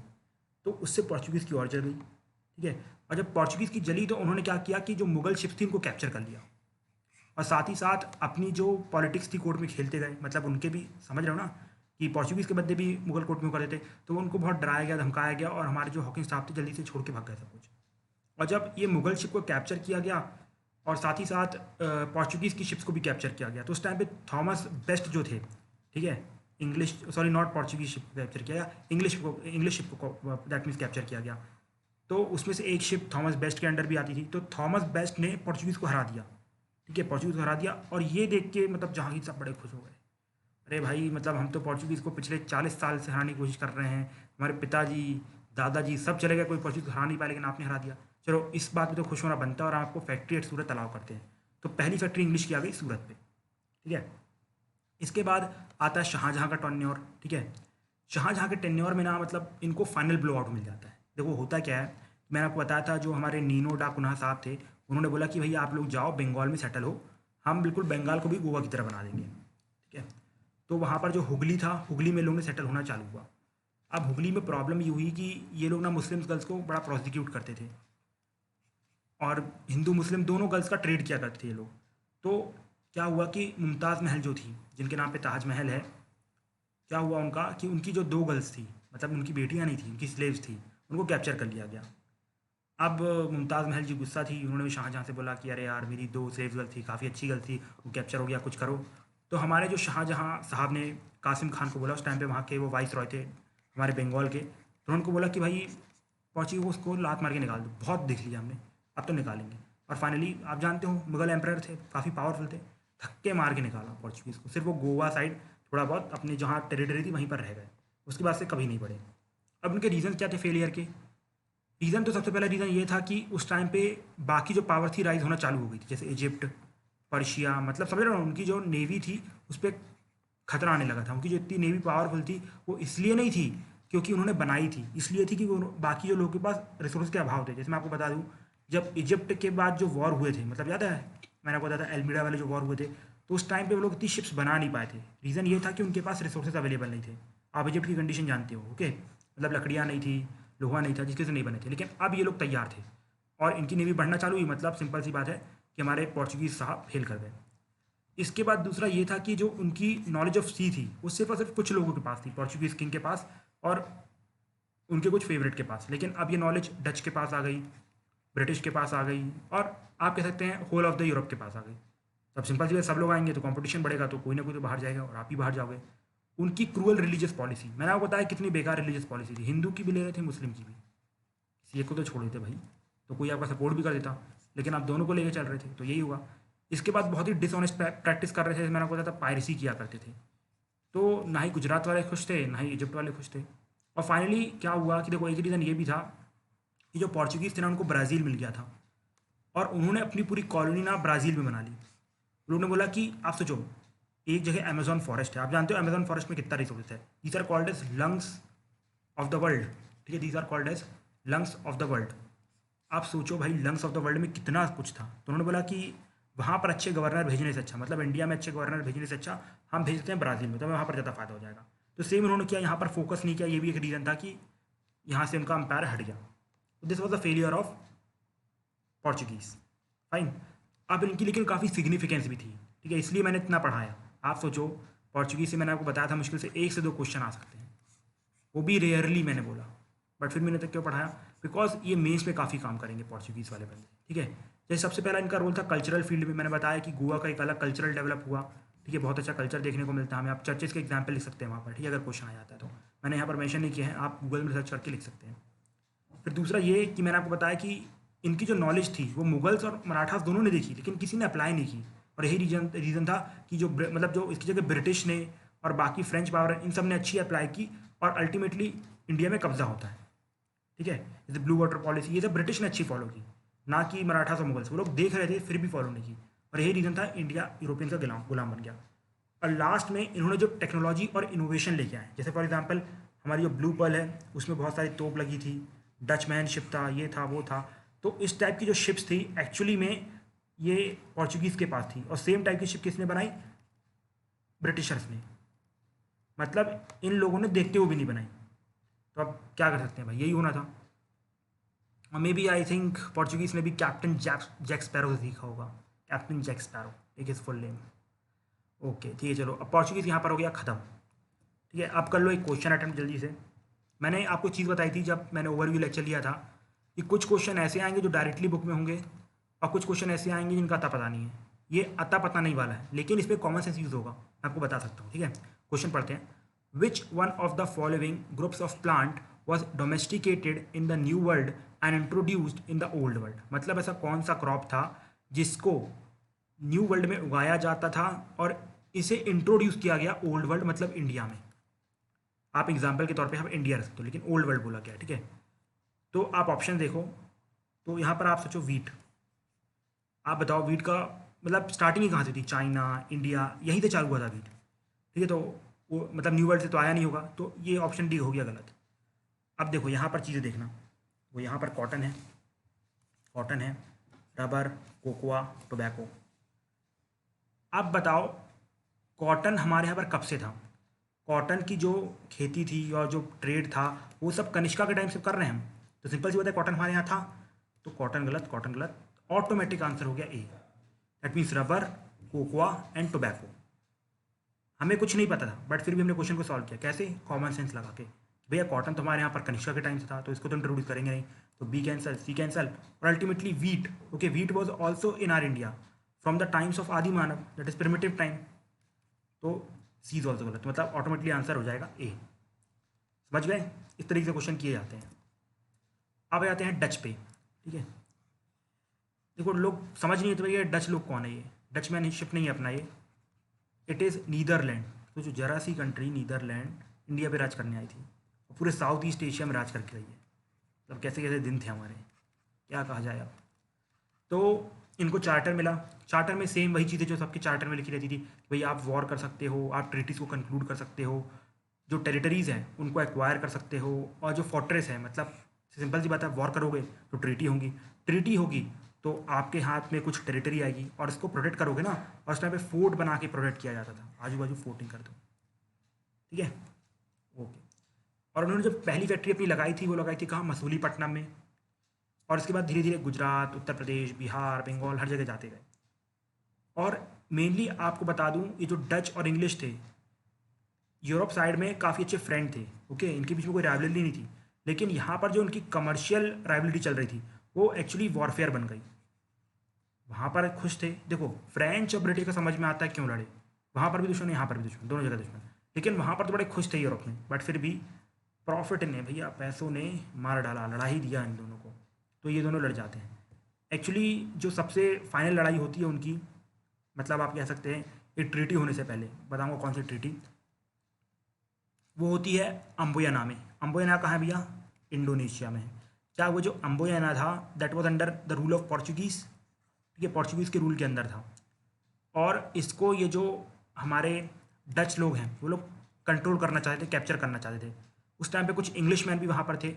तो उससे पोर्चुगीज़ की ओर जल गई। ठीक है, और जब पोर्चुगीज़ की जली तो उन्होंने क्या किया कि जो मुगल शिप्स थी उनको कैप्चर कर लिया, और साथ ही साथ अपनी जो पॉलिटिक्स थी कोर्ट में खेलते गए। मतलब उनके भी समझ रहे हो ना कि पोर्चुगीज़ के बंदे भी मुगल कोर्ट में कर देते, तो उनको बहुत डराया गया, धमकाया गया, और हमारे जो हॉकिंस साहब थे जल्दी से छोड़ के भाग गए सब कुछ। और जब ये मुगल शिप को कैप्चर किया गया और साथ ही साथ पोर्चुगीज़ की शिप्स को भी कैप्चर किया गया, तो उस टाइम पे थॉमस बेस्ट जो थे, ठीक है, English sorry not Portuguese ship को कैप्चर किया गया, इंग्लिश शिप को दैट मीन्स कैप्चर किया गया। तो उसमें से एक शिप थॉमस बेस्ट के अंडर भी आती थी, तो थॉमस बेस्ट ने पोर्चुगीज़ को हरा दिया। ठीक है, पोर्चुगीज़ को हरा दिया, और ये देख के मतलब जहांगीर साहब बड़े खुश हो गए। अरे भाई मतलब हम तो पोर्चुगीज़ को पिछले 40 साल से हराने की कोशिश कर रहे हैं, हमारे पिताजी दादाजी सब चले गए, कोई पोर्चुगीज़ हरा नहीं पाया, लेकिन आपने हरा दिया। चलो इस बात पे तो खुश होना बनता है, और आपको फैक्ट्री एट सूरत अलाउ करते हैं। तो पहली फैक्ट्री इंग्लिश की आ गई सूरत पे। ठीक है, इसके बाद आता है शाहजहाँ का टेन्योर। ठीक है, शाहजहाँ के टेन्योर में ना मतलब इनको फाइनल ब्लो आउट मिल जाता है। देखो होता क्या है, मैंने आपको बताया था, जो हमारे नीनो डा कुन्हा साहब थे, उन्होंने बोला कि भैया आप लोग जाओ बंगाल में सेटल हो, हम बिल्कुल बंगाल को भी गोवा की तरह बना देंगे। ठीक है, तो वहाँ पर जो हुगली था, हुगली में लोगों ने सेटल होना चालू हुआ। अब हुगली में प्रॉब्लम ये हुई कि ये लोग ना मुस्लिम गर्ल्स को बड़ा प्रोसिक्यूट करते थे, और हिंदू मुस्लिम दोनों गर्ल्स का ट्रेड किया करते थे ये लोग। तो क्या हुआ कि मुमताज़ महल जो थी, जिनके नाम पे ताजमहल है, क्या हुआ उनका कि उनकी जो दो गर्ल्स थी, मतलब उनकी बेटियां नहीं थी, उनकी स्लेव्स थी, उनको कैप्चर कर लिया गया। अब मुमताज़ महल जी गुस्सा थी, उन्होंने भी शाहजहाँ से बोला कि अरे यार मेरी दो स्लेव्स गर्ल थी, काफ़ी अच्छी गर्ल थी, वो कैप्चर हो गया, कुछ करो। तो हमारे जो शाहजहाँ साहब ने कासिम खान को बोला, उस टाइम पे वहाँ के वो वाइस रॉय थे हमारे बंगाल के, तो उनको बोला कि भाई पहुँची वो उसको लात मार के निकाल दो, बहुत देख लिया हमने, अब तो निकालेंगे। और फाइनली आप जानते हो मुगल एम्परर थे, काफ़ी पावरफुल थे, धक्के मार के निकाला पोर्चुगीज़ को। सिर्फ वो गोवा साइड थोड़ा बहुत अपनी जहाँ टेरिटरी थी वहीं पर रह गए, उसके बाद से कभी नहीं बढ़े। अब उनके रीज़न क्या थे फेलियर के? रीज़न तो सबसे पहला रीज़न ये था कि उस टाइम पे बाकी जो पावर थी राइज होना चालू हो गई थी, जैसे इजिप्ट, पर्शिया, मतलब समझ रहे हो, उनकी जो नेवी थी उस पर खतरा आने लगा था। उनकी जो इतनी नेवी पावरफुल थी, वो इसलिए नहीं थी क्योंकि उन्होंने बनाई थी, इसलिए थी कि बाकी जो लोगों के पास रिसोर्स के अभाव थे। जैसे मैं आपको बता दूँ, जब इजिप्ट के बाद जो वॉर हुए थे, मतलब याद है मैंने आपको बताया था एल्मीडा वाले जो वॉर हुए थे, तो उस टाइम पे वो लोग इतनी शिप्स बना नहीं पाए थे। रीज़न ये था कि उनके पास रिसोर्सेज अवेलेबल नहीं थे। आप इजिप्ट की कंडीशन जानते हो, ओके, मतलब लकड़ियाँ नहीं थी, लोहा नहीं था, जिसके से नहीं बने थे। लेकिन अब ये लोग तैयार थे और इनकी नेवी बढ़ना चालू हुई, मतलब सिंपल सी बात है कि हमारे पोर्चुगीज़ साहब फेल कर गए। इसके बाद दूसरा ये था कि जो उनकी नॉलेज ऑफ सी थी वो सिर्फ और सिर्फ कुछ लोगों के पास थी, पोर्चुगीज़ किंग के पास और उनके कुछ फेवरेट के पास। लेकिन अब ये नॉलेज डच के पास आ गई, ब्रिटिश के पास आ गई, और आप कह सकते हैं होल ऑफ द यूरोप के पास आ गई। तो अब सिंपल सी बात, सब लोग आएंगे तो कंपटीशन बढ़ेगा, तो कोई ना कोई तो बाहर जाएगा और आप ही बाहर जाओगे। उनकी क्रूअल रिलीजियस पॉलिसी, मैंने आपको बताया कितनी बेकार रिलीजियस पॉलिसी थी, हिंदू की भी ले रहे थे, मुस्लिम की भी, किसी एक को तो छोड़ देते भाई, तो कोई आपका सपोर्ट भी कर देता, लेकिन आप दोनों को लेकर चल रहे थे, तो यही हुआ। इसके बाद बहुत ही डिसऑनेस्ट प्रैक्टिस कर रहे थे, मैंने आपको बताया था पायरेसी किया करते थे। तो ना ही गुजरात वाले खुश थे, ना ही इजिप्ट वाले खुश थे। और फाइनली क्या हुआ कि देखो, एक रीज़न ये भी था कि जो पोर्चुगीज़ थे ना, उनको ब्राज़ील मिल गया था, और उन्होंने अपनी पूरी कॉलोनी ना ब्राज़ील में बना ली। लोगों ने बोला कि आप सोचो, एक जगह अमेजॉन फॉरेस्ट है, आप जानते हो अमेजॉन फॉरेस्ट में कितना रिसोर्स है। These are called as lungs of the world, ठीक है, these are called as lungs of the world. आप सोचो भाई लंग्स ऑफ द वर्ल्ड में कितना कुछ था। तो उन्होंने बोला कि वहाँ पर अच्छे गवर्नर भेजने से अच्छा, मतलब इंडिया में अच्छे गवर्नर भेजने से अच्छा हम भेजते हैं ब्राज़ील में, तो हमें वहाँ पर ज़्यादा फायदा हो जाएगा। तो सेम उन्होंने किया, यहाँ पर फोकस नहीं किया, ये भी एक रीज़न था कि यहाँ से उनका अंपायर हट गया। This was the failure of Portuguese. Fine. अब इनकी लेकिन काफ़ी सिग्निफिकेंस भी थी, ठीक है, इसलिए मैंने इतना पढ़ाया। आप सोचो पोर्चुगीज़ से मैंने आपको बताया था मुश्किल से 1 से 2 क्वेश्चन आ सकते हैं, वो भी रेयरली मैंने बोला, बट फिर मैंने तक क्यों पढ़ाया, बिकॉज ये मेंस में काफ़ी काम करेंगे पोर्चुगीज़ वाले बंदे, ठीक है। जैसे सबसे पहला इनका रोल था कल्चरल फील्ड में, मैंने बताया कि गोवा का एक अलग कल्चरल डेवलप हुआ, ठीक है, बहुत अच्छा कल्चर देखने को मिलता है हमें। आप चर्चेस के एग्जाम्पल लिख सकते हैं वहाँ पर, ठीक है, अगर क्वेश्चन आ जाता है तो। मैंने यहाँ पर मेंशन नहीं किया है, आप गूगल में सर्च करके लिख सकते हैं। फिर दूसरा ये कि मैंने आपको बताया कि इनकी जो नॉलेज थी वो मुगल्स और मराठास दोनों ने देखी, लेकिन किसी ने अप्लाई नहीं की। और यही रीज़न था कि जो मतलब जो इसकी जगह ब्रिटिश ने और बाकी फ्रेंच पावर इन सब ने अच्छी अप्लाई की, और अल्टीमेटली इंडिया में कब्जा होता है, ठीक है। जैसे ब्लू वाटर पॉलिसी, ये सब ब्रिटिश ने अच्छी फॉलो की, ना कि मराठास और मुगल्स। वो लोग देख रहे थे फिर भी फॉलो नहीं की, और यही रीज़न था इंडिया यूरोपियन का गुलाम बन गया। और लास्ट में इन्होंने जो टेक्नोलॉजी और इनोवेशन लेके आए, जैसे फॉर एग्जांपल हमारी जो ब्लू पर्ल है उसमें बहुत सारी तोप लगी थी, डचमैन शिप था, ये था वो था। तो इस टाइप की जो शिप्स थी एक्चुअली में ये पोर्चुगीज़ के पास थी, और सेम टाइप की शिप किसने बनाई, ब्रिटिशर्स ने। मतलब इन लोगों ने देखते हुए भी नहीं बनाई। तो अब क्या कर सकते हैं भाई, यही होना था। और maybe I think Portuguese ने भी कैप्टन जैक स्पैरो से सीखा होगा। कैप्टन जैक स्पैरो एक इज़ फुल नेम। ओके ठीक है, चलो अब पोर्चुगीज़ यहाँ पर हो गया ख़त्म, ठीक है। आप कर लो एक क्वेश्चन अटेम्प्ट जल्दी से। मैंने आपको चीज़ बताई थी जब मैंने ओवरव्यू लेक्चर लिया था कि कुछ क्वेश्चन ऐसे आएंगे जो डायरेक्टली बुक में होंगे, और कुछ क्वेश्चन ऐसे आएंगे जिनका अता पता नहीं है। ये अता पता नहीं वाला है, लेकिन इस पर कॉमन सेंस यूज़ होगा, मैं आपको बता सकता हूँ, ठीक है। क्वेश्चन पढ़ते हैं। Which one of the following groups of plant was domesticated in the new world and introduced in the old world. मतलब ऐसा कौन सा क्रॉप था जिसको न्यू वर्ल्ड में उगाया जाता था और इसे इंट्रोड्यूस किया गया ओल्ड वर्ल्ड मतलब इंडिया में। आप एग्जाम्पल के तौर पे आप इंडिया रख सकते हो, लेकिन ओल्ड वर्ल्ड बोला गया, ठीक है। तो आप ऑप्शन देखो, तो यहाँ पर आप सोचो वीट। आप बताओ वीट का मतलब स्टार्टिंग ही कहाँ से थी, चाइना, इंडिया, यहीं से चालू हुआ था वीट, ठीक है। तो वो मतलब न्यू वर्ल्ड से तो आया नहीं होगा, तो ये ऑप्शन डी हो गया गलत। अब देखो यहाँ पर चीज़ें देखना, वो यहाँ पर कॉटन है, रबर, कोकोआ, टोबैको। अब बताओ कॉटन हमारे यहाँ पर कब से था। कॉटन की जो खेती थी और जो ट्रेड था वो सब कनिष्का के टाइम से कर रहे हैं हम, तो सिंपल सी बात है कॉटन हमारे यहाँ था। तो कॉटन गलत, ऑटोमेटिक आंसर हो गया A. That means rubber, cocoa and tobacco. हमें कुछ नहीं पता था, बट फिर भी हमने क्वेश्चन को सॉल्व किया, कैसे, कॉमन सेंस लगा के। भैया कॉटन तो हमारे यहाँ पर कनिष्का के टाइम से था, तो इसको तो इंट्रोड्यूस करेंगे नहीं, तो बी कैंसल, सी कैंसल, और ultimately wheat. Okay, wheat was also in R India from the times of आदि मानव, दैट इज प्रिमिटिव टाइम। तो सी इज ऑल्सो गलत, मतलब ऑटोमेटिकली आंसर हो जाएगा ए। समझ गए, इस तरीके से क्वेश्चन किए जाते हैं। अब आते हैं डच पे, ठीक है। देखो लोग समझ नहीं तो भैया डच लोग कौन है, ये डच मैनशिप नहीं है अपना ये, इट इज़ नीदरलैंड। तो जो जरा सी कंट्री नीदरलैंड इंडिया पे राज करने आई थी, और पूरे साउथ ईस्ट एशिया में राज करके रही है। मतलब कैसे कैसे दिन थे हमारे, क्या कहा जाए अब। तो इनको चार्टर मिला, चार्टर में सेम वही चीज़ें जो सबके चार्टर में लिखी रहती थी, भाई आप वॉर कर सकते हो, आप ट्रीटीज़ को कंक्लूड कर सकते हो, जो टेरिटरीज़ हैं उनको एक्वायर कर सकते हो, और जो फोर्ट्रेस है मतलब सिंपल सी बात है, वॉर करोगे तो ट्रीटी होगी तो आपके हाथ में कुछ टेरिटरी आएगी और इसको प्रोटेक्ट करोगे ना, और उस टाइम पे फोर्ट बना के प्रोटेक्ट किया जाता था, आजू बाजू फोर्टिंग कर दो, ठीक है। ओके, और उन्होंने जब पहली फैक्ट्री अपनी लगाई थी वो लगाई थी कहाँ, मसूलीपट्टनम में, और इसके बाद धीरे धीरे गुजरात, उत्तर प्रदेश, बिहार, बंगाल हर जगह जाते गए। और मेनली आपको बता दूं ये जो डच और इंग्लिश थे यूरोप साइड में काफ़ी अच्छे फ्रेंड थे, ओके, इनके बीच में कोई राइवलरी नहीं थी, लेकिन यहाँ पर जो उनकी कमर्शियल राइवलरी चल रही थी वो एक्चुअली वॉरफेयर बन गई। वहाँ पर खुश थे, देखो फ्रेंच और ब्रिटिश का समझ में आता है क्यों लड़े, वहाँ पर भी दुश्मन, यहाँ पर भी दुश्मन, दोनों जगह दुश्मन, लेकिन वहाँ पर तो बड़े खुश थे यूरोप में, बट फिर भी प्रॉफिट ने, भैया पैसों ने मार डाला, लड़ा ही दिया इन दोनों को, तो ये दोनों लड़ जाते हैं। एक्चुअली जो सबसे फाइनल लड़ाई होती है उनकी, मतलब आप कह सकते हैं ये ट्रीटी होने से पहले, बताऊँगा कौन सी ट्रीटी, वो होती है अम्बुयाना में। अम्बुयाना कहाँ है भैया, इंडोनेशिया में है। क्या वो जो अम्बुयाना था that was under the rule of Portuguese, ठीक है, पोर्चुगीज़ के रूल के अंदर था। और इसको ये जो हमारे डच लोग हैं वो लोग कंट्रोल करना चाहते थे, कैप्चर करना चाहते थे। उस टाइम पे कुछ इंग्लिशमैन भी वहाँ पर थे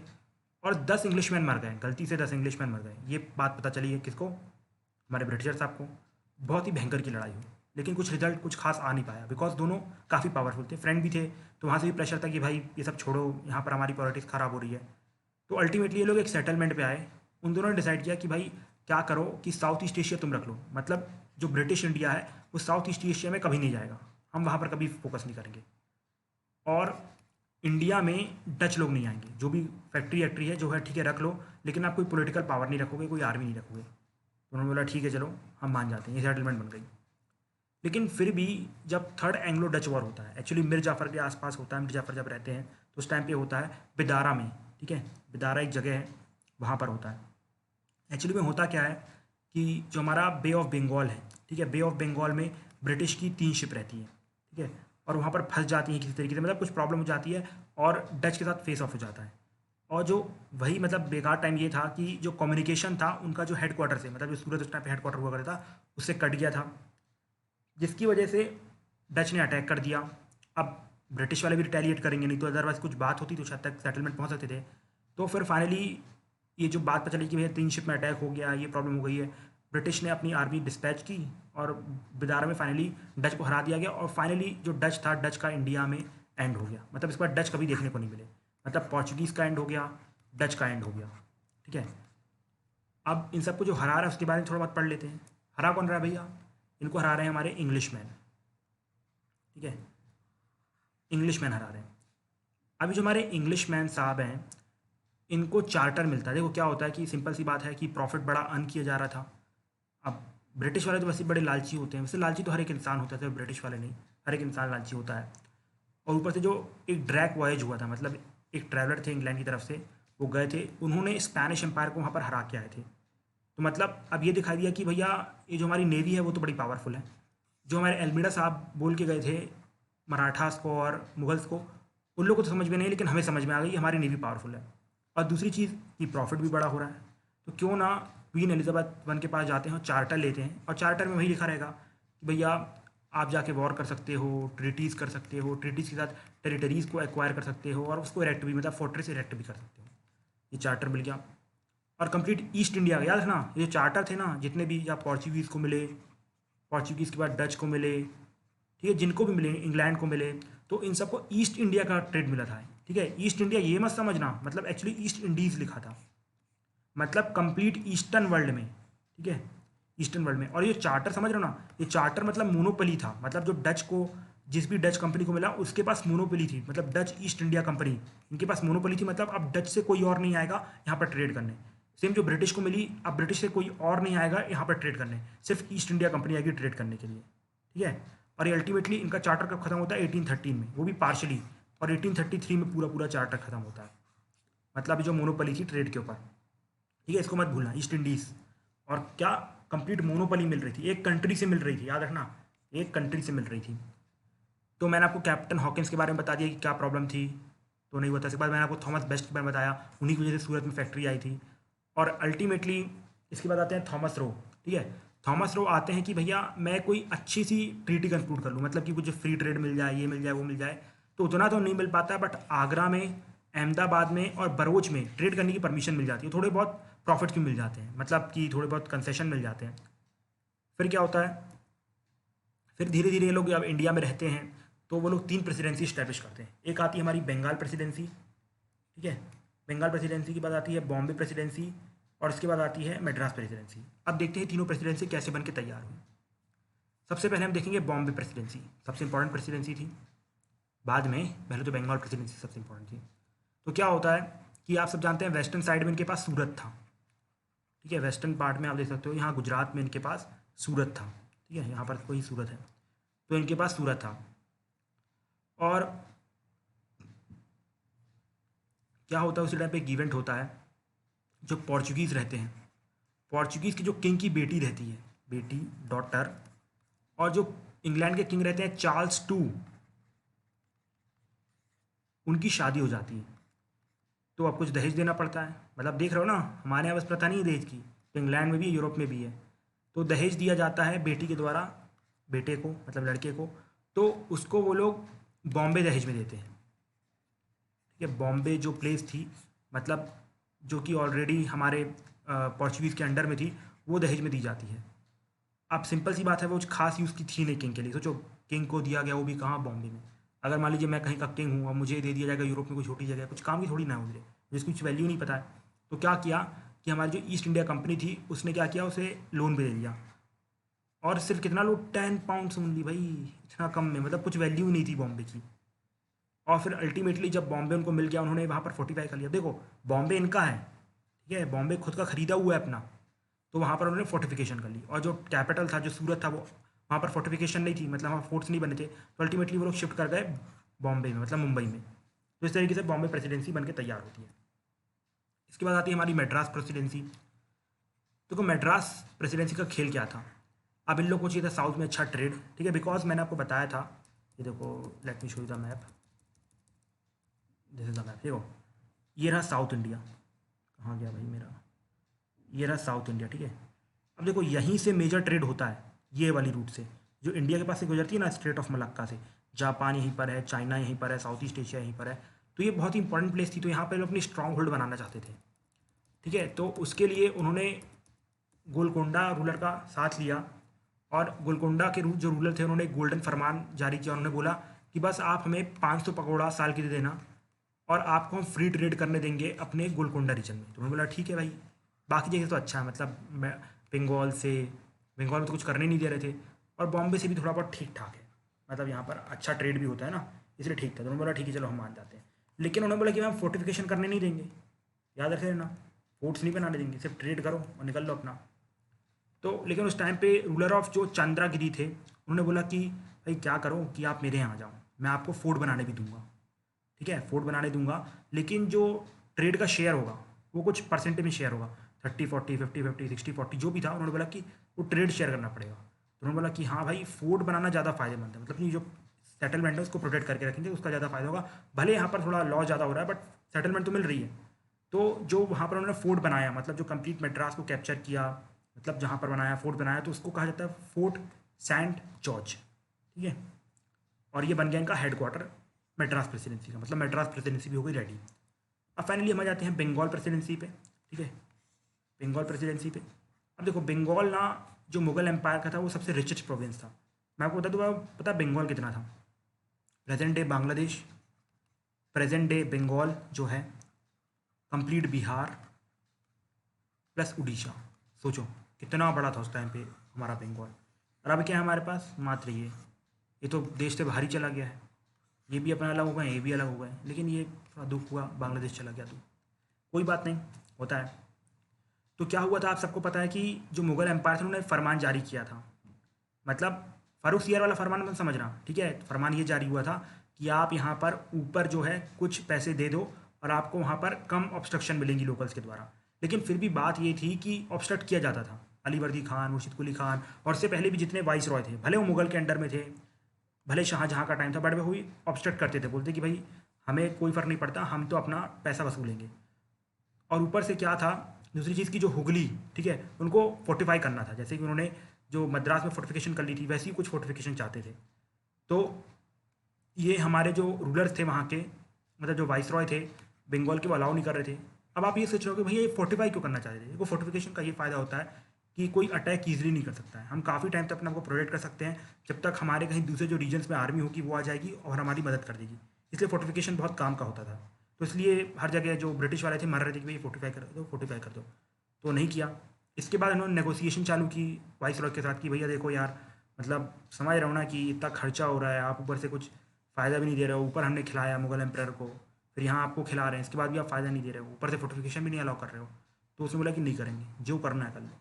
और 10 इंग्लिशमैन मर गए, गलती से 10 इंग्लिशमैन मर गए। ये बात पता चली है किसको? हमारे ब्रिटिशर साहब को। बहुत ही भयंकर की लड़ाई हुई, लेकिन कुछ रिजल्ट कुछ खास आ नहीं पाया बिकॉज दोनों काफ़ी पावरफुल थे, फ्रेंड भी थे। तो वहाँ से भी प्रेशर था कि भाई ये सब छोड़ो, यहाँ पर हमारी पॉलिटिक्स ख़राब हो रही है। तो अल्टीमेटली ये लोग एक सेटलमेंट पे आए। उन दोनों ने डिसाइड किया कि भाई क्या करो कि साउथ ईस्ट एशिया तुम रख लो, मतलब जो ब्रिटिश इंडिया है वो साउथ ईस्ट एशिया में कभी नहीं जाएगा, हम वहाँ पर कभी फोकस नहीं करेंगे। और इंडिया में डच लोग नहीं आएंगे, जो भी फैक्ट्री वैक्ट्री है जो है ठीक है रख लो, लेकिन आप कोई पॉलिटिकल पावर नहीं रखोगे, कोई आर्मी नहीं रखोगे। तो उन्होंने बोला ठीक है चलो हम मान जाते हैं, ये सेटलमेंट बन गई। लेकिन फिर भी जब थर्ड एंग्लो डच वॉर होता है, एक्चुअली मिर्ज़ जाफ़र के आसपास होता है, मिर्ज़ जाफ़र जब रहते हैं तो उस टाइम पे होता है बिदारा में, ठीक है, बिदारा एक जगह है वहाँ पर होता है। एक्चुअली में होता क्या है कि जो हमारा बे ऑफ बंगाल है, ठीक है, बे ऑफ बंगाल में ब्रिटिश की 3 शिप रहती हैं, ठीक है, और वहाँ पर फंस जाती हैं किसी तरीके से, मतलब कुछ प्रॉब्लम हो जाती है और डच के साथ फेस ऑफ हो जाता है। और जो वही मतलब बेकार टाइम ये था कि जो कम्युनिकेशन था उनका जो हेडक्वार्टर से, मतलब जो सूरत उस टाइम पे हेडक्वार्टर हुआ करता था उससे कट गया था, जिसकी वजह से डच ने अटैक कर दिया। अब ब्रिटिश वाले भी रिटेलिएट करेंगे, नहीं तो अदरवाइज कुछ बात होती तो शायद तक सेटलमेंट पहुंच सकते थे। तो फिर फाइनली ये जो बात पता चली कि भैया 3 शिप में अटैक हो गया, ये प्रॉब्लम हो गई है, ब्रिटिश ने अपनी आर्मी डिस्पैच की और बिदारा में फाइनली डच को हरा दिया गया। और फाइनली जो डच था, डच का इंडिया में एंड हो गया, मतलब इसके बाद डच कभी देखने को नहीं मिले, मतलब पोर्चुगीज़ का एंड हो गया, डच का एंड हो गया, ठीक है। अब इन सबको जो हरा रहा है उसके बारे में थोड़ा बहुत पढ़ लेते हैं। हरा कौन रहा है भैया? इनको हरा रहे हैं हमारे इंग्लिश मैन, ठीक है, इंग्लिश मैन हरा रहे हैं। अभी जो हमारे इंग्लिश मैन साहब हैं इनको चार्टर मिलता है। देखो क्या होता है कि सिंपल सी बात है कि प्रॉफिट बड़ा अर्न किया जा रहा था। अब ब्रिटिश वाले तो वैसे बड़े लालची होते हैं, वैसे लालची तो हर एक इंसान होता है, सिर्फ ब्रिटिश वाले नहीं, हर एक इंसान लालची होता है। और ऊपर से जो एक ड्रैक वॉयज हुआ था, मतलब एक ट्रैवलर थे इंग्लैंड की तरफ से, वो गए थे, उन्होंने स्पेनिश एम्पायर को वहाँ पर हरा के आए थे। तो मतलब अब ये दिखाई दिया कि भैया ये जो हमारी नेवी है वो तो बड़ी पावरफुल है। जो हमारे एल्मीडा साहब बोल के गए थे मराठास को और मुगल्स को, उन लोगों को तो समझ में नहीं, लेकिन हमें समझ में आ गई हमारी नेवी पावरफुल है। और दूसरी चीज़ कि प्रॉफिट भी बड़ा हो रहा है, तो क्यों ना क्वीन एलिजाबेथ वन के पास जाते हैं और चार्टर लेते हैं, और चार्टर में वही लिखा रहेगा कि भैया आप जाके वॉर कर सकते हो, ट्रीटीज़ कर सकते हो, ट्रीटीज़ के साथ टेरिटरीज़ को एक्वायर कर सकते हो, और उसको इरेक्ट भी, मतलब फोर्ट्रेस इरेक्ट भी कर सकते हो। ये चार्टर मिल गया और कंप्लीट ईस्ट इंडिया का याद रखना, ये जो चार्टर थे ना जितने भी, या पोर्चुगीज़ को मिले, पोर्चुगीज़ के बाद डच को मिले, ठीक है, जिनको भी मिले, इंग्लैंड को मिले, तो इन सबको ईस्ट इंडिया का ट्रेड मिला था, ठीक है। ईस्ट इंडिया ये मत समझना मतलब एक्चुअली ईस्ट इंडीज़ लिखा था, मतलब कंप्लीट ईस्टर्न वर्ल्ड में, ठीक है, ईस्टर्न वर्ल्ड में। और ये चार्टर समझ रहे हो ना, ये चार्टर मतलब मोनोपोली था, मतलब जो डच को, जिस भी डच कंपनी को मिला उसके पास मोनोपोली थी, मतलब डच ईस्ट इंडिया कंपनी, इनके पास मोनोपोली थी, मतलब अब डच से कोई और नहीं आएगा यहाँ पर ट्रेड करने। सेम जो ब्रिटिश को मिली, अब ब्रिटिश से कोई और नहीं आएगा यहाँ पर ट्रेड करने, सिर्फ ईस्ट इंडिया कंपनी आएगी ट्रेड करने के लिए, ठीक है। और ये अल्टीमेटली इनका चार्टर कब खत्म होता है? 1813 में, वो भी पार्शली, और 1833 में पूरा पूरा चार्टर खत्म होता है, मतलब जो मोनोपोली थी ट्रेड के ऊपर, ठीक है, इसको मत भूलना, ईस्ट इंडीज़। और क्या कंप्लीट मोनोपोली मिल रही थी, एक कंट्री से मिल रही थी, याद रखना, एक कंट्री से मिल रही थी। तो मैंने आपको कैप्टन हॉकिंस के बारे में बता दिया कि क्या प्रॉब्लम थी, तो नहीं होता। इसके बाद मैंने आपको थॉमस बेस्ट के बारे में बताया, उन्हीं की वजह से सूरत में फैक्ट्री आई थी। और अल्टीमेटली इसके बाद आते हैं थॉमस रो, ठीक है। थॉमस रो आते हैं कि भैया मैं कोई अच्छी सी ट्रीटी कंक्लूड कर लूँ, मतलब कि कुछ फ्री ट्रेड मिल जाए, ये मिल जाए, वो मिल जाए। तो उतना तो नहीं मिल पाता, बट आगरा में, अहमदाबाद में और बरोच में ट्रेड करने की परमिशन मिल जाती है, थोड़े बहुत प्रॉफिट भी मिल जाते हैं, मतलब कि थोड़े बहुत कंसेशन मिल जाते हैं। फिर क्या होता है, फिर धीरे धीरे ये लोग जब इंडिया में रहते हैं तो वो लोग 3 प्रेसिडेंसी इस्टेब्लिश करते हैं। एक आती है हमारी बंगाल प्रेसिडेंसी, ठीक है, बंगाल प्रेसिडेंसी के बाद आती है बॉम्बे प्रेसिडेंसी, और उसके बाद आती है मद्रास प्रेसिडेंसी। अब देखते हैं तीनों प्रेसिडेंसी कैसे बन के तैयार हुई। सबसे पहले हम देखेंगे बॉम्बे प्रेसिडेंसी, सबसे इंपॉर्टेंट प्रेसिडेंसी थी, बाद में पहले तो बंगाल प्रेसिडेंसी सबसे इंपॉर्टेंट थी। तो क्या होता है कि आप सब जानते हैं वेस्टर्न साइड में इनके पास सूरत था, ठीक है, वेस्टर्न पार्ट में आप देख सकते हो, यहाँ गुजरात में इनके पास सूरत था, ठीक है, यहाँ पर कोई सूरत है, तो इनके पास सूरत था। और क्या होता है उसी टाइम पे एक इवेंट होता है, जो पोर्चुगीज़ रहते हैं, पोर्चुगीज़ की जो किंग की बेटी रहती है, बेटी, डॉटर, और जो इंग्लैंड के किंग रहते हैं चार्ल्स टू, उनकी शादी हो जाती है। तो अब कुछ दहेज देना पड़ता है, मतलब देख रहे हो ना, हमारे यहाँ बस प्रथा नहीं है दहेज की, तो इंग्लैंड में भी है, यूरोप में भी है। तो दहेज दिया जाता है बेटी के द्वारा बेटे को, मतलब लड़के को। तो उसको वो लोग बॉम्बे दहेज में देते हैं। ठीक है, बॉम्बे जो प्लेस थी, मतलब जो कि ऑलरेडी हमारे पोर्चुगीज़ के अंडर में थी, वो दहेज में दी जाती है। अब सिंपल सी बात है, वो खास यूज़ की थी नहीं किंग के लिए। सोचो, किंग को दिया गया वो भी कहाँ, बॉम्बे में। अगर मान लीजिए मैं कहीं का किंग हूँ और मुझे दे दिया जाएगा यूरोप में कोई छोटी जगह, कुछ काम की थोड़ी ना है मुझे, जिसकी कुछ वैल्यू नहीं पता है। तो क्या किया कि हमारी जो ईस्ट इंडिया कंपनी थी उसने क्या किया, उसे लोन पे दे दिया। और सिर्फ कितना लो, 10 पाउंड ओनली भाई, इतना कम में, मतलब कुछ वैल्यू नहीं थी बॉम्बे की। और फिर अल्टीमेटली जब बॉम्बे उनको मिल गया, उन्होंने वहाँ पर फोर्टिफाई कर लिया। देखो, बॉम्बे इनका है, ठीक है, बॉम्बे खुद का खरीदा हुआ है अपना, तो वहाँ पर उन्होंने फोर्टिफिकेशन कर ली। और जो कैपिटल था, जो सूरत था, वो वहाँ पर फोर्टिफिकेशन नहीं थी, मतलब वहाँ फोर्ट्स नहीं बने थे, तो अल्टीमेटली वो लोग शिफ्ट कर गए बॉम्बे में, मतलब मुंबई में। तो इस तरीके से बॉम्बे प्रेसिडेंसी बन के तैयार होती है। इसके बाद आती है हमारी मैड्रास प्रेसिडेंसी। देखो, मैड्रास प्रेसिडेंसी का खेल क्या था। अब इन लोग को चाहिए था साउथ में अच्छा ट्रेड, ठीक है, बिकॉज मैंने आपको बताया था, ये देखो, let me show you the map, this is the map. देखो, ये रहा साउथ इंडिया, कहाँ गया भाई मेरा, ये रहा साउथ इंडिया, ठीक है। अब देखो, यहीं से मेजर ट्रेड होता है, ये वाली रूट से, जो इंडिया के पास से गुजरती है ना, स्ट्रेट ऑफ मलक्का से। जापान यहीं पर है, चाइना यहीं पर है, साउथ ईस्ट एशिया यहीं पर है। तो ये बहुत ही इंपॉर्टेंट प्लेस थी, तो यहाँ पर लोग अपनी स्ट्रॉन्ग होल्ड बनाना चाहते थे, ठीक है। तो उसके लिए उन्होंने गोलकोंडा रूलर का साथ लिया, और गोलकोंडा के जो रूलर थे, उन्होंने एक गोल्डन फरमान जारी किया। उन्होंने बोला कि बस आप हमें 500 पकौड़ा साल की दे देना, और आपको हम फ्री ट्रेड करने देंगे अपने गोलकोंडा रीजन में। तो उन्होंने बोला ठीक है भाई, बाकी जगह तो अच्छा है, मतलब मैं बंगाल से, बंगाल में तो कुछ करने नहीं दे रहे थे, और बॉम्बे से भी थोड़ा बहुत ठीक ठाक है, मतलब यहाँ पर अच्छा ट्रेड भी होता है ना, इसलिए ठीक था। तो उन्होंने बोला ठीक है, चलो हम मान जाते हैं। लेकिन उन्होंने बोला कि हम फोर्टिफिकेशन करने नहीं देंगे, याद रखे ना, फोर्ट्स नहीं बनाने देंगे, सिर्फ ट्रेड करो और निकल लो अपना। तो लेकिन उस टाइम पे रूलर ऑफ जो चंद्रागिरी थे, उन्होंने बोला कि भाई क्या करो कि आप मेरे यहाँ आ जाओ, मैं आपको फोर्ट बनाने भी दूंगा, ठीक है, फोर्ट बनाने दूंगा, लेकिन जो ट्रेड का शेयर होगा वो कुछ परसेंटेज में शेयर होगा, 30-40, 50-50, 60-40 जो भी था। उन्होंने बोला कि वो ट्रेड शेयर करना पड़ेगा। तो उन्होंने बोला कि हाँ भाई, फोर्ट बनाना ज़्यादा फायदेमंद है, मतलब कि जो सेटलमेंट है उसको प्रोटेक्ट करके रखेंगे, उसका ज़्यादा फायदा होगा। भले यहाँ पर थोड़ा लॉस ज़्यादा हो रहा है, बट सेटलमेंट तो मिल रही है। तो जो वहाँ पर उन्होंने फोर्ट बनाया, मतलब जो कंप्लीट मेड्रास को कैप्चर किया, मतलब जहाँ पर बनाया, फोर्ट बनाया, तो उसको कहा जाता है फोर्ट सेंट जॉर्ज, ठीक है। और ये बन गया इनका हेडक्वार्टर मेड्रास प्रेसिडेंसी का, मतलब मेड्रास प्रेसिडेंसी भी हो गई रेडी। अब फाइनली हम आ जाते हैं बंगाल प्रेसिडेंसी पे, ठीक है, बंगाल प्रेसिडेंसी पे। अब देखो, बंगाल ना जो मुगल एम्पायर का था, वो सबसे रिचेस्ट प्रोविंस था। मैं आपको बता दूँ, पता है बंगाल कितना था? Present day Bangladesh, present day Bengal जो है, कंप्लीट बिहार प्लस उड़ीसा। सोचो कितना बड़ा था उस टाइम पे हमारा बंगाल। और अब क्या है हमारे पास? मात्र ये तो देश से बाहर ही चला गया है। ये भी अपना अलग हो गए, ये भी अलग हो गए, लेकिन ये थोड़ा दुख हुआ, बांग्लादेश चला गया, तो कोई बात नहीं, होता है। तो क्या हुआ था, आप सबको पता है कि जो मुगल एम्पायर थे, उन्होंने फरमान जारी किया था, मतलब फारूक सियार वाला फरमान मत समझना, ठीक है। फरमान ये जारी हुआ था कि आप यहाँ पर ऊपर जो है कुछ पैसे दे दो, और आपको वहाँ पर कम ऑब्स्ट्रक्शन मिलेंगी लोकल्स के द्वारा। लेकिन फिर भी बात ये थी कि ऑब्स्ट्रक्ट किया जाता था। अली वर्दी खान, मुर्शिद कुली खान, और उससे पहले भी जितने वाइस रॉय थे, भले वो मुगल के अंडर में थे, भले शाहजहाँ का टाइम था, बट वे हुई ऑब्स्ट्रक्ट करते थे, बोलते कि भाई हमें कोई फ़र्क नहीं पड़ता, हम तो अपना पैसा वसूलेंगे। और ऊपर से क्या था, दूसरी चीज़ की जो हुगली, ठीक है, उनको फोर्टिफाई करना था, जैसे कि उन्होंने जो मद्रास में फोर्टिफिकेशन कर ली थी, वैसे ही कुछ फोर्टिफिकेशन चाहते थे। तो ये हमारे जो रूलर्स थे वहाँ के, मतलब जो वाइस रॉय थे बंगाल के, वो अलाउ नहीं कर रहे थे। अब आप ये सोच रहे हो कि भैया ये फोर्टिफाई क्यों करना चाहते थे? देखो, फोर्टिफिकेशन का ये फ़ायदा होता है कि कोई अटैक ईजिली नहीं कर सकता है, हम काफ़ी टाइम तक अपने आपको प्रोटेक्ट कर सकते हैं, जब तक हमारे कहीं दूसरे जो रीजन्स में आर्मी होगी वो आ जाएगी और हमारी मदद कर देगी। इसलिए फोर्टिफिकेशन बहुत काम का होता था। तो इसलिए हर जगह जो ब्रिटिश वाले थे मर रहे थे कि भाई फोर्टिफाई कर दो, फोर्टिफाई कर दो, तो नहीं किया। इसके बाद इन्होंने नेगोशिएशन चालू की वाइस रॉय के साथ कि भैया देखो यार, मतलब समझ रहा हूँ ना कि इतना खर्चा हो रहा है, आप ऊपर से कुछ फ़ायदा भी नहीं दे रहे हो, ऊपर हमने खिलाया मुगल एम्पायर को, फिर यहाँ आपको खिला रहे हैं, इसके बाद भी आप फ़ायदा नहीं दे रहे हो, ऊपर से फोर्टिफिकेशन भी नहीं अलाउ कर रहे हो। तो उसने बोला कि नहीं करेंगे, जो करना है कर लो।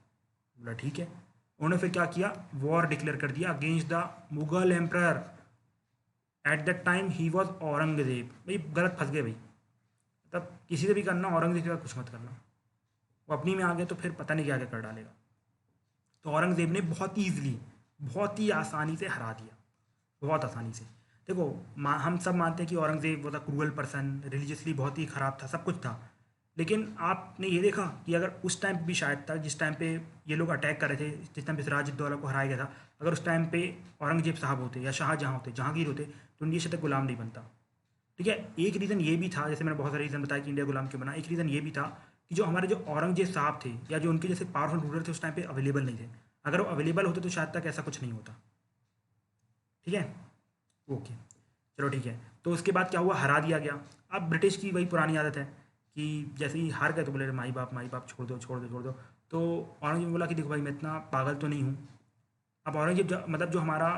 बोला ठीक है। उन्होंने फिर क्या किया, वॉर डिक्लेयर कर दिया against the Mughal empire. At that time he was Aurangzeb. भाई गलत फंस गए भाई, तब किसी से भी करना, औरंगजेब के साथ कुछ मत करना, वो अपनी में आ गए तो फिर पता नहीं क्या क्या कर डालेगा। तो औरंगजेब ने बहुत ईजिली, बहुत ही आसानी से हरा दिया, बहुत आसानी से। देखो, हम सब मानते हैं कि औरंगजेब वो था क्रूअल पर्सन, रिलीजियसली बहुत ही ख़राब था, सब कुछ था, लेकिन आपने ये देखा कि अगर उस टाइम पे भी शायद था, जिस टाइम पे ये लोग अटैक कर रहे थे, जिस टाइम पे सिराजुद्दौला को हराया गया था, अगर उस टाइम पे औरंगजेब साहब होते या शाहजहाँ होते, जहांगीर होते, तो इंडिया शायद गुलाम नहीं बनता। ठीक है, एक रीज़न ये भी था, जैसे मैंने बहुत सारे रीज़न बताया कि इंडिया गुलाम क्यों बना, एक रीज़न ये भी था कि जो हमारे जो औरंगजेब साहब थे या जो उनके जैसे पावरफुल रूलर थे उस टाइम पे अवेलेबल नहीं थे। अगर वो अवेलेबल होते तो शायद तक ऐसा कुछ नहीं होता। ठीक है, ओके, चलो ठीक है। तो उसके बाद क्या हुआ, हरा दिया गया। अब ब्रिटिश की वही पुरानी आदत है कि जैसे ही हार गए तो बोले माई बाप छोड़ दो छोड़ दो छोड़ दो। तो औरंगजेब ने बोला कि देखो भाई, मैं इतना पागल तो नहीं हूँ। अब औरंगजेब मतलब जो हमारा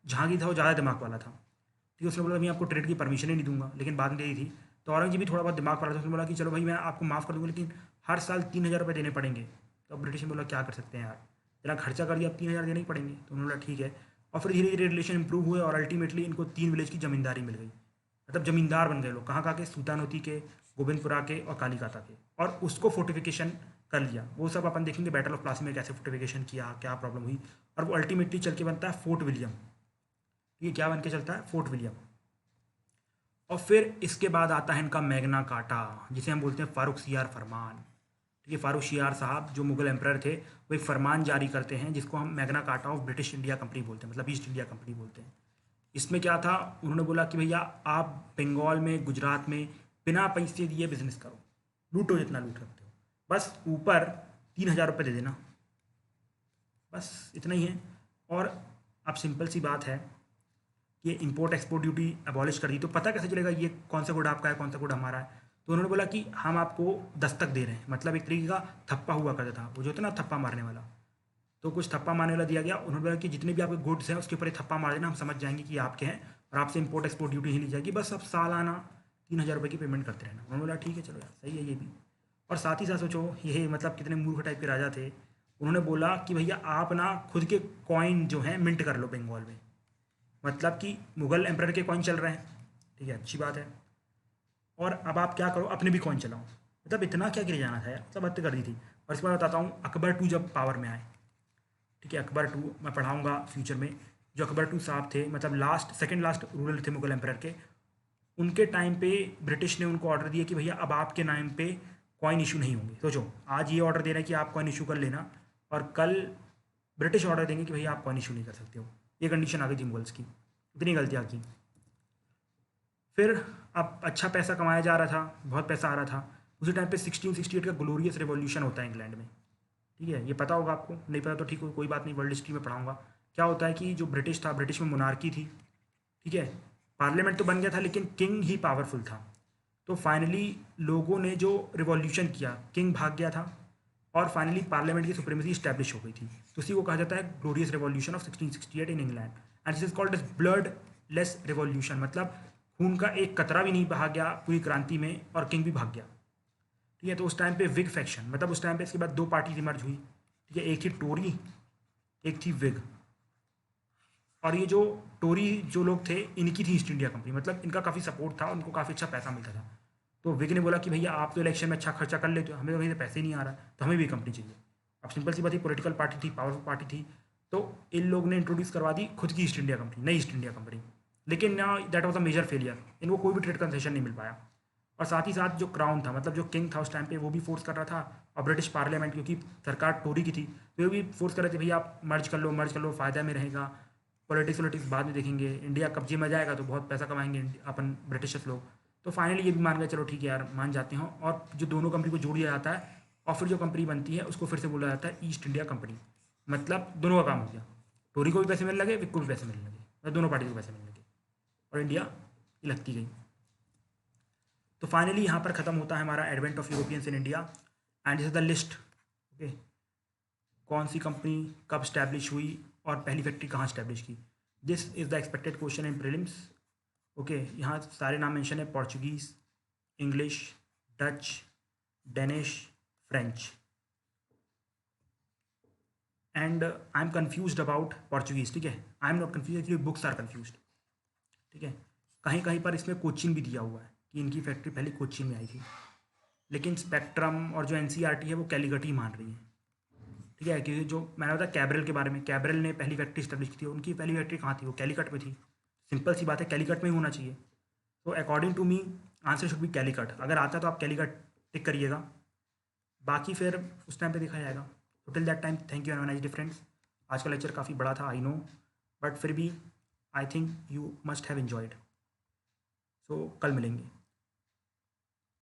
जहांगीर था वो ज़्यादा दिमाग वाला था। ठीक है, उसने बोला मैं आपको ट्रेड की परमिशन ही नहीं दूंगा, लेकिन बाद में दे दी थी। तो औरंगजेब भी थोड़ा बहुत दिमाग वाला था, उसने बोला कि चलो भाई मैं आपको माफ़ कर दूंगा, लेकिन हर साल 3,000 रुपये देने पड़ेंगे। तो अब ब्रिटिश ने बोला क्या कर सकते हैं यार, इतना खर्चा कर दिया, अब 3,000 देने ही पड़ेंगे। तो उन्होंने बोला ठीक है। और फिर धीरे धीरे रिलेशन इंप्रूव हुए और अल्टीमेटली इनको 3 विलेज की जमींदारी मिल गई। मतलब जमींदार बन गए लोग, कहाँ कहाँ के, सुल्तानोती के, गोविंदपुरा के और कालीकाता के। और उसको फोर्टिफिकेशन कर लिया, वो सब अपन देखेंगे बैटल ऑफ प्लासी में कैसे फोर्टिफिकेशन किया, क्या प्रॉब्लम हुई। और वो अल्टीमेटली चल के बनता है फोर्ट विलियम। ये क्या बन के चलता है, फोर्ट विलियम। और फिर इसके बाद आता है इनका मैग्ना कार्टा, जिसे हम बोलते हैं फारूक सियार फरमान। ठीक है, फारूक सियार साहब जो मुगल एम्परर थे, वो एक फरमान जारी करते हैं जिसको हम Magna carta of British India company बोलते हैं, मतलब ईस्ट इंडिया कंपनी बोलते हैं। इसमें क्या था, उन्होंने बोला कि भैया आप बंगाल में, गुजरात में बिना पैसे दिए बिजनेस करो, लूटो जितना लूट सकते हो, बस ऊपर 3,000 रुपये दे देना, बस इतना ही है। और अब सिंपल सी बात है कि इंपोर्ट एक्सपोर्ट ड्यूटी अबॉलिश कर दी, तो पता कैसे चलेगा ये कौन सा गुड आपका है, कौन सा गुड हमारा है। तो उन्होंने बोला कि हम आपको दस्तक दे रहे हैं, मतलब एक तरीके का थप्पा हुआ करता था, वो जो होता है ना थप्पा मारने वाला। तो कुछ थप्पा मारने वाला दिया गया। उन्होंने बोला कि जितने भी आपके गुड्स हैं उसके ऊपर एक थप्पा मार देना, हम समझ जाएंगे कि ये आपके हैं और आपसे इंपोर्ट एक्सपोर्ट ड्यूटी नहीं ली जाएगी, बस अब सालाना 3,000 रुपये की पेमेंट करते रहना। उन्होंने बोला ठीक है चलो यार, सही है ये भी। और साथ ही साथ सोचो ये मतलब कितने मूर्ख टाइप के राजा थे। उन्होंने बोला कि भैया आप ना खुद के कॉइन जो हैं मिंट कर लो बंगाल में, मतलब कि मुगल एम्परर के कॉइन चल रहे हैं, ठीक है, अच्छी बात है। और अब आप क्या करो, अपने भी कॉइन चलाओ। मतलब इतना क्या गिर जाना था यार, सब हद कर दी थी। और इसके बाद बताता हूँ अकबर टू जब पावर में आए। ठीक है, अकबर टू मैं पढ़ाऊँगा फ्यूचर में। जो अकबर टू साहब थे, मतलब लास्ट सेकंड लास्ट रूलर थे मुगल एम्परर के, उनके टाइम पे ब्रिटिश ने उनको ऑर्डर दिया कि भैया अब आपके नाम पे कॉइन इशू नहीं होंगे। सोचो, आज ये ऑर्डर दे रहे हैं कि आप कॉइन इशू कर लेना, और कल ब्रिटिश ऑर्डर देंगे कि भैया आप कॉइन इशू नहीं कर सकते हो। ये कंडीशन आ गई थी मुगल्स की, इतनी गलतियाँ की। फिर अब अच्छा पैसा कमाया जा रहा था, बहुत पैसा आ रहा था। उसी टाइम पे 1668 का ग्लोरियस रिवॉल्यूशन होता है इंग्लैंड में। ठीक है, ये पता होगा आपको, नहीं पता तो ठीक हो, कोई बात नहीं, वर्ल्ड हिस्ट्री में पढ़ाऊंगा। क्या होता है कि जो ब्रिटिश था, ब्रिटिश में मोनार्की थी। ठीक है, पार्लियामेंट तो बन गया था लेकिन किंग ही पावरफुल था। तो फाइनली लोगों ने जो रिवॉल्यूशन किया, किंग भाग गया था और फाइनली पार्लियामेंट की सुप्रीमेसी स्टैब्लिश हो गई थी। तो उसी को कहा जाता है glorious revolution of 1668 in England. And this is called as bloodless revolution, मतलब खून का एक कतरा भी नहीं बहा गया पूरी क्रांति में और किंग भी भाग गया। ठीक है, तो उस टाइम पे विग फैक्शन, मतलब उस टाइम पे इसके बाद दो पार्टी इमर्ज हुई। ठीक है, एक थी टोरी, एक थी विग। और ये जो टोरी जो लोग थे, इनकी थी ईस्ट इंडिया कंपनी, मतलब इनका काफ़ी सपोर्ट था, उनको काफ़ी अच्छा पैसा मिलता था। तो विग ने बोला कि भैया आप तो इलेक्शन में अच्छा खर्चा कर लेते हो, हमें तो कहीं से पैसे ही नहीं आ रहा, तो हमें भी कंपनी चाहिए। अब सिंपल सी बात ही, पॉलिटिकल पार्टी थी, पावरफुल पार्टी थी। तो इन लोग ने इंट्रोड्यूस करवा दी खुद की ईस्ट इंडिया कंपनी, नई ईस्ट इंडिया कंपनी। लेकिन ना that was a major failure, इनको कोई भी ट्रेड कंसेशन नहीं मिल पाया। और साथ ही साथ जो क्राउन था, मतलब जो किंग था उस टाइम पे, वो भी फोर्स कर रहा था। और ब्रिटिश पार्लियामेंट, क्योंकि सरकार टोरी की थी, तो वो भी फोर्स कर रहे थे भैया आप मर्ज कर लो, फ़ायदा में रहेगा। पॉलिटिक्स वॉलिटिक्स बाद में देखेंगे, इंडिया कब्जे में जाएगा तो बहुत पैसा कमाएंगे अपन ब्रिटिशर्स लोग। तो फाइनली ये भी मान गए, चलो ठीक है यार, मान जाते हैं। और जो दोनों कंपनी को जोड़ दिया जाता है और फिर जो कंपनी बनती है उसको फिर से बोला जाता है ईस्ट इंडिया कंपनी। मतलब दोनों का काम हो गया, टोरी को भी पैसे मिलने लगे, विक को भी पैसे मिलने लगे, मतलब दोनों पार्टी को पैसे मिलने लगे, और इंडिया लगती गई। तो फाइनली यहाँ पर ख़त्म होता है हमारा advent of Europeans in India. And this is the list. Okay, कौन सी कंपनी कब स्टैब्लिश हुई और पहली फैक्ट्री कहाँ स्टैब्लिश की। This is the expected question in prelims. Okay, यहाँ सारे नाम मेंशन है, Portuguese, English, Dutch, Danish, French. And I am confuse about Portuguese. ठीक है, I am not confuse, actually books are confuse. ठीक है, कहीं कहीं पर इसमें कोचिन भी दिया हुआ है कि इनकी फैक्ट्री पहले कोचिन में आई थी, लेकिन स्पेक्ट्रम और जो एनसीईआरटी है वो कैलीकट ही मान रही है। ठीक है, क्योंकि जो मैंने बताया कैब्रल के बारे में, कैब्रल ने पहली फैक्ट्री स्टैब्लिश की थी, उनकी पहली फैक्ट्री कहाँ थी, वो कैलीकट में थी। सिंपल सी बात है, कैलीकट में ही होना चाहिए। तो according to me answer should be Calicut. अगर आता तो आप कैलीकट टिक करिएगा, बाकी फिर उस टाइम पे देखा जाएगा। तो till that time thank you and have a nice day friends. आज का लेक्चर काफ़ी बड़ा था आई नो, बट फिर भी I think you must have enjoyed. So कल मिलेंगे।